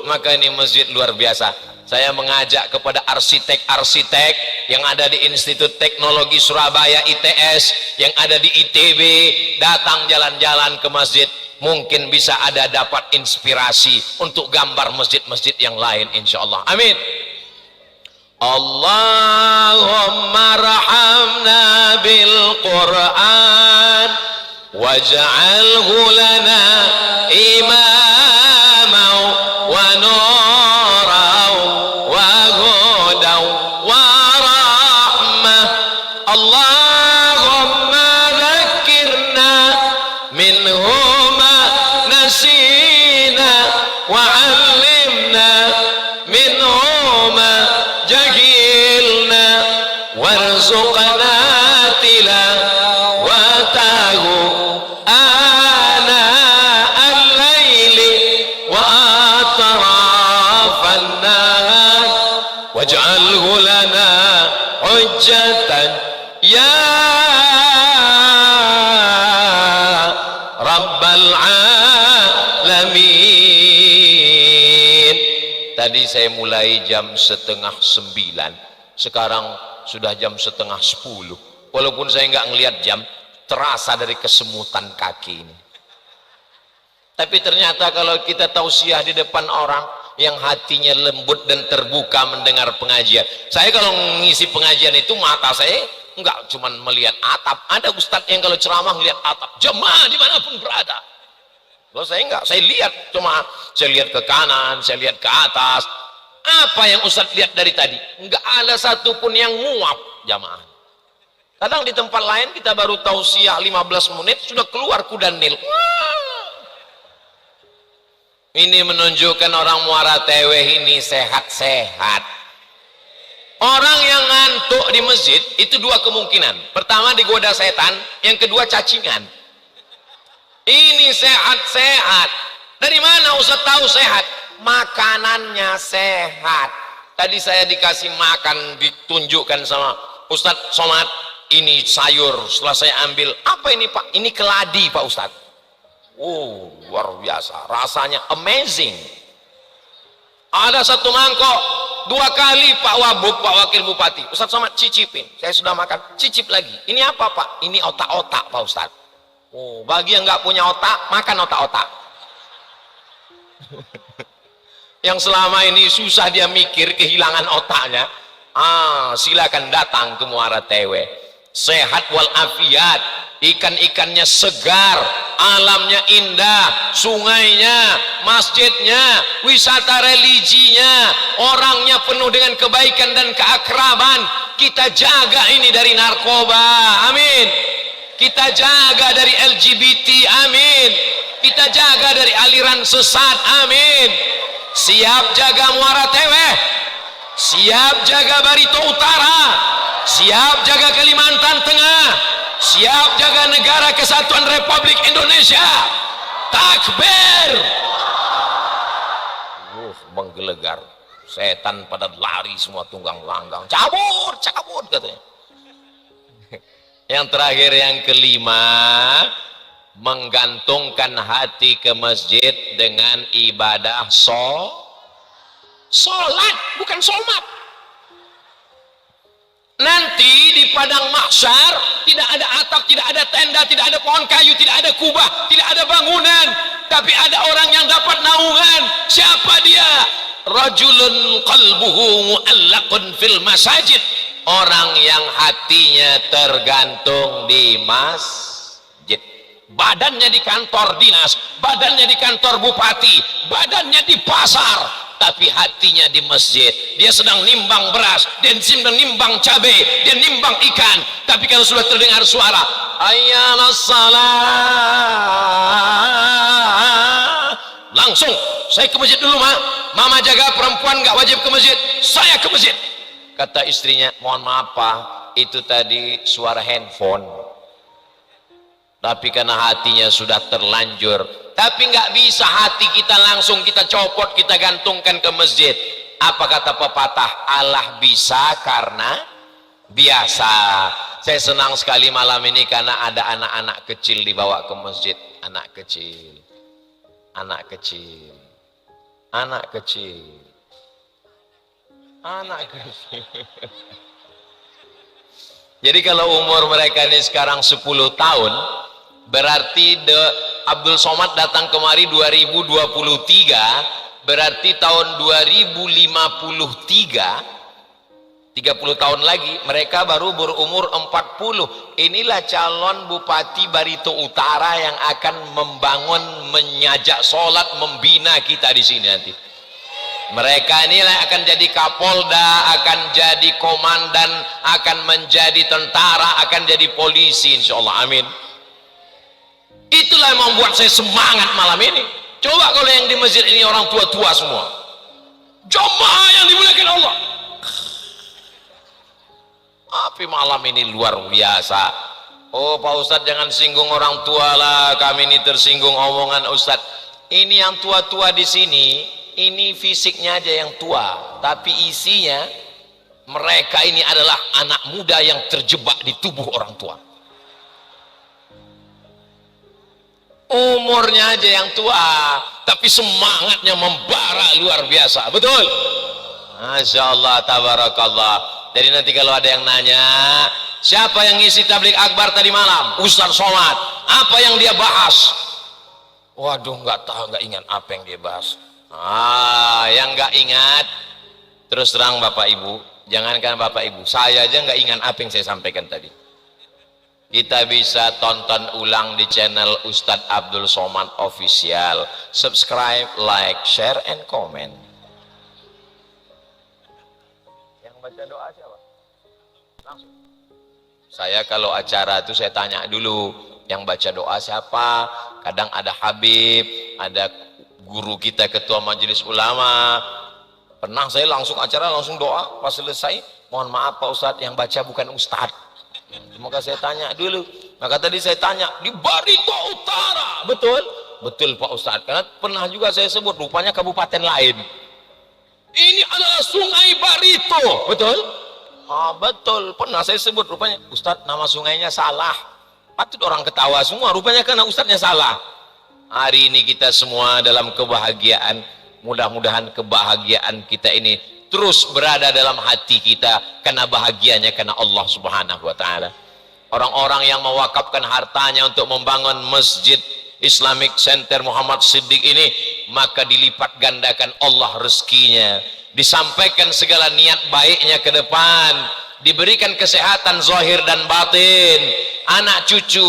Maka ini masjid luar biasa. Saya mengajak kepada arsitek-arsitek yang ada di Institut Teknologi Surabaya ITS, yang ada di ITB, datang jalan-jalan ke masjid, mungkin bisa ada dapat inspirasi untuk gambar masjid-masjid yang lain, insyaallah. Amin. Allahumma rahamna bil Qur'an waj'alhu lana imamau wa nuran wa hudan wa rahmah. Allahumma dhakkirna minhu ma nasina wa 'allimna minhu ma jahilna warzuqna tilawatahu ana al-laili wa atrafan nahar waj'alhu lana hujjatan ya rabbal alamin. Tadi saya mulai jam 8:30, sekarang sudah jam 9:30. Walaupun saya nggak ngelihat jam, terasa dari kesemutan kaki ini. Tapi ternyata kalau kita tausiah di depan orang yang hatinya lembut dan terbuka mendengar pengajian. Saya kalau mengisi pengajian itu mata saya nggak cuma melihat atap. Ada ustadz yang kalau ceramah melihat atap, jemaah dimanapun berada. Kalau saya enggak, saya lihat, cuma saya lihat ke kanan, saya lihat ke atas. Apa yang ustadz lihat dari tadi? Enggak ada satupun yang nguap jamaah. Kadang di tempat lain kita baru tausiah 15 menit sudah keluar kuda Nil. Ini menunjukkan orang Muara Teweh ini sehat-sehat. Orang yang ngantuk di masjid itu dua kemungkinan. Pertama digoda setan, yang kedua cacingan. Ini sehat-sehat. Dari mana Ustaz tahu sehat? Makanannya sehat. Tadi saya dikasih makan, ditunjukkan sama Ustaz Somad, ini sayur. Setelah saya ambil, apa ini Pak? Ini keladi Pak Ustaz. Oh, luar biasa. Rasanya amazing. Ada satu mangkok, 2 kali Pak Wabub, Pak Wakil Bupati. Ustaz Somad cicipin. Saya sudah makan, cicip lagi. Ini apa Pak? Ini otak-otak Pak Ustaz. Oh, bagi yang nggak punya otak, makan otak-otak. Yang selama ini susah dia mikir, kehilangan otaknya, silakan datang ke Muara Teweh. Sehat walafiat, ikan-ikannya segar, alamnya indah, sungainya, masjidnya, wisata religinya, orangnya penuh dengan kebaikan dan keakraban. Kita jaga ini dari narkoba, amin. Kita jaga dari LGBT, amin. Kita jaga dari aliran sesat, amin. Siap jaga Muara Teweh, siap jaga Barito Utara, siap jaga Kalimantan Tengah, siap jaga Negara Kesatuan Republik Indonesia. Takbir. Menggelegar. Setan pada lari semua tunggang langgang. Cabut, cabut katanya. Yang terakhir, yang kelima, menggantungkan hati ke masjid dengan ibadah sholat, bukan sholat. Nanti di padang mahsyar tidak ada atap, tidak ada tenda, tidak ada pohon kayu, tidak ada kubah, tidak ada bangunan, tapi ada orang yang dapat naungan. Siapa dia? Rajulun qalbuhu mu'allaqun fil masajid. Orang yang hatinya tergantung di masjid. Badannya di kantor dinas, badannya di kantor bupati, badannya di pasar, tapi hatinya di masjid. Dia sedang nimbang beras, dia sedang nimbang cabai, dia nimbang ikan, tapi kalau sudah terdengar suara hayyalas salah, langsung saya ke masjid dulu mama jaga perempuan nggak wajib ke masjid, saya ke masjid. Kata istrinya, mohon maaf Pak, itu tadi suara handphone. Tapi karena hatinya sudah terlanjur, tapi nggak bisa hati kita langsung kita copot, kita gantungkan ke masjid. Apa kata pepatah? Allah bisa karena biasa. Saya senang sekali malam ini karena ada anak-anak kecil dibawa ke masjid. Anak kecil, anak kecil, anak kecil. Anak kecil. Jadi kalau umur mereka ini sekarang 10 tahun, berarti Abdul Somad datang kemari 2023, berarti tahun 2053, 30 tahun lagi mereka baru berumur 40. Inilah calon Bupati Barito Utara yang akan membangun, menyajak sholat, membina kita di sini nanti. Mereka inilah akan jadi Kapolda, akan jadi komandan, akan menjadi tentara, akan jadi polisi, insyaallah. Amin. Itulah yang membuat saya semangat malam ini. Coba kalau yang di masjid ini orang tua-tua semua, jamaah yang dimuliakan Allah, tapi malam ini luar biasa. Oh Pak Ustadz, jangan singgung orang tua lah, kami ini tersinggung omongan Ustadz. Ini yang tua-tua di sini, ini fisiknya aja yang tua, tapi isinya mereka ini adalah anak muda yang terjebak di tubuh orang tua. Umurnya aja yang tua, tapi semangatnya membara luar biasa. Betul? Masya Allah, tabarakallah. Jadi nanti kalau ada yang nanya, siapa yang ngisi tablik akbar tadi malam? Ustaz Somad. Apa yang dia bahas? Waduh, nggak tahu, nggak ingat apa yang dia bahas. Yang nggak ingat, terus terang Bapak Ibu, jangankan Bapak Ibu, saya aja nggak ingat apa yang saya sampaikan tadi. Kita bisa tonton ulang di channel Ustadz Abdul Somad Official. Subscribe, like, share, and comment. Yang baca doa siapa? Langsung. Saya kalau acara itu saya tanya dulu, yang baca doa siapa? Kadang ada Habib, ada guru kita ketua majelis ulama. Pernah saya langsung acara, langsung doa, pas selesai, mohon maaf Pak Ustadz, yang baca bukan Ustadz. Maka saya tanya dulu, maka tadi saya tanya di Barito Utara, betul? Betul Pak Ustadz, karena pernah juga saya sebut, rupanya kabupaten lain. Ini adalah Sungai Barito, betul? Betul, pernah saya sebut, rupanya Ustadz nama sungainya salah. Patut orang ketawa semua, rupanya karena Ustadznya salah. Hari ini kita semua dalam kebahagiaan, mudah-mudahan kebahagiaan kita ini terus berada dalam hati kita, karena bahagianya karena Allah Subhanahu wa taala. Orang-orang yang mewakafkan hartanya untuk membangun Masjid Islamic Center Muhammad Siddiq ini, maka dilipat gandakan Allah rezekinya, disampaikan segala niat baiknya ke depan, diberikan kesehatan zahir dan batin, anak cucu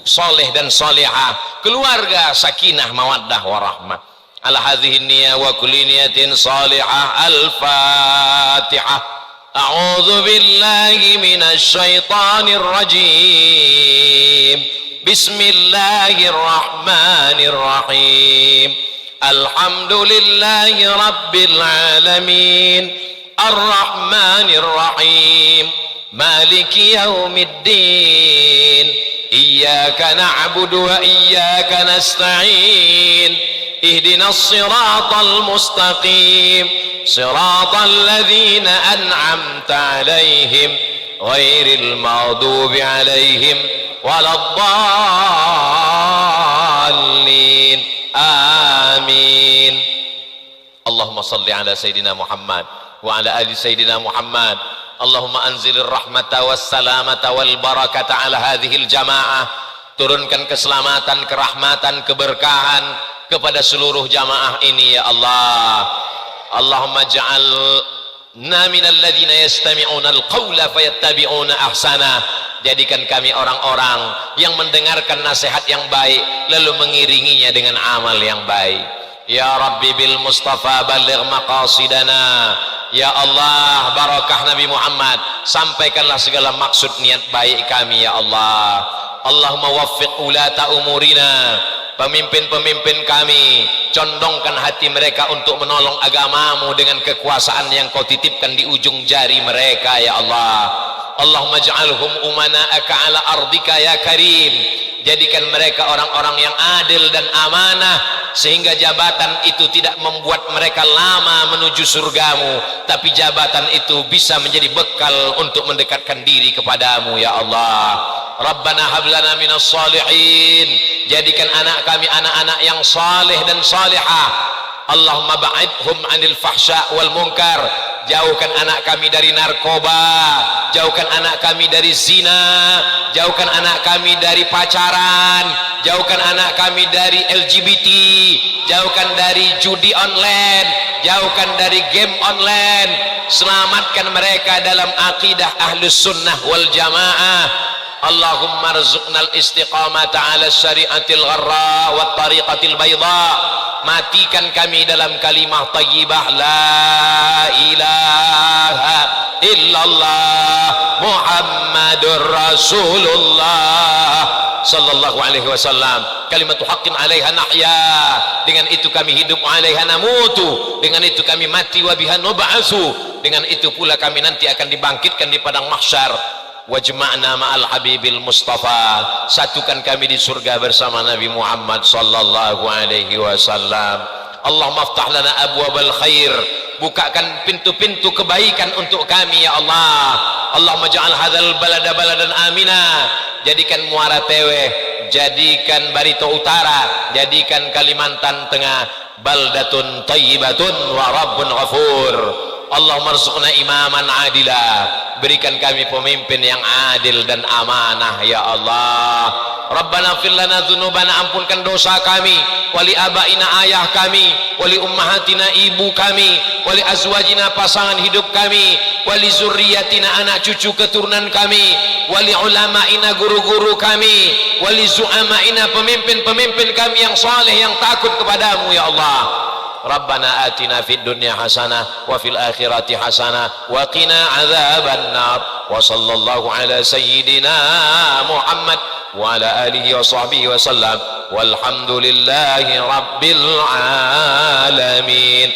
soleh dan solehah, keluarga sakinah mawaddah warahmah. Ala hadhihi niyya wa kulli niyatin salihah. Al-Fatihah. A'udzu billahi minasy syaithanir rajim. Bismillahirrahmanirrahim. Alhamdulillahi rabbil alamin. Ar-Rahmanir Rahim. Maliki yaumiddin. Iyyaka na'budu wa iyyaka nasta'in. اهدنا الصراط المستقيم صراط الذين أنعمت عليهم غير المغضوب عليهم ولا الضالين آمين. اللهم صل على سيدنا محمد وعلى آل سيدنا محمد. اللهم أنزل الرحمة والسلامة والبركة على هذه الجماعة. Turunkan keselamatan, kerahmatan, keberkahan kepada seluruh jamaah ini ya Allah. Allahumma ja'alna minal ladzina yastami'una al-qawla fayattabi'una ahsana. Jadikan kami orang-orang yang mendengarkan nasihat yang baik lalu mengiringinya dengan amal yang baik. Ya Rabbi bil Mustafa balligh maqasidana. Ya Allah, barakah Nabi Muhammad, sampaikanlah segala maksud niat baik kami ya Allah. Allahumma waffiq ulata umurina, pemimpin-pemimpin kami, condongkan hati mereka untuk menolong agamamu dengan kekuasaan yang kau titipkan di ujung jari mereka ya Allah. Allahumma ja'alhum umana'aka ala ardika ya karim. Jadikan mereka orang-orang yang adil dan amanah, sehingga jabatan itu tidak membuat mereka lama menuju surgamu, tapi jabatan itu bisa menjadi bekal untuk mendekatkan diri kepadamu ya Allah. Rabbana hablana minas salihin. Jadikan anak kami anak-anak yang saleh dan salihah. Allahumma ba'idhum anil fahsya wal munkar. jauhkan anak kami dari narkoba, jauhkan anak kami dari zina, jauhkan anak kami dari pacaran, jauhkan anak kami dari LGBT, jauhkan dari judi online, jauhkan dari game online, selamatkan mereka dalam akidah ahlus sunnah wal jamaah. Allahumma rzuqnal istiqamata ala syariatil gharra wa tariqatil bayda. Matikan kami dalam kalimah thayyibah la ilaha illallah Muhammadur Rasulullah sallallahu alaihi wasallam. Kalimatu haqqin 'alaiha nahya, dengan itu kami hidup, 'alaiha namutu, dengan itu kami mati, wa biha nub'atsu, dengan itu pula kami nanti akan dibangkitkan di padang mahsyar. Wajma'na ma'al habibil mustafa, satukan kami di surga bersama Nabi Muhammad sallallahu alaihi wasallam. Allahumma aftah lana abwabal khair, bukakan pintu-pintu kebaikan untuk kami ya Allah. Allahumma ja'al hadzal balada baladan amina, jadikan Muara Teweh, jadikan Barito Utara, jadikan Kalimantan Tengah baldatun thayyibatun wa rabbun ghafur. Allahumma rzuqna imaman adila, berikan kami pemimpin yang adil dan amanah ya Allah. Rabbana fir lana dzunubana, ampunkan dosa kami, wali abaina ayah kami, wali ummahatina ibu kami, wali azwajina pasangan hidup kami, wali zurriyatina anak cucu keturunan kami, wali ulamaina guru-guru kami, wali zu'amaina pemimpin-pemimpin kami yang saleh yang takut kepadamu ya Allah. Rabbana atina fid dunya hasanah wa fil akhirati hasanah wa qina adzaban nar. Wa sallallahu ala sayyidina Muhammad wa ala alihi wa sahbihi wa sallam walhamdulillahi rabbil alamin.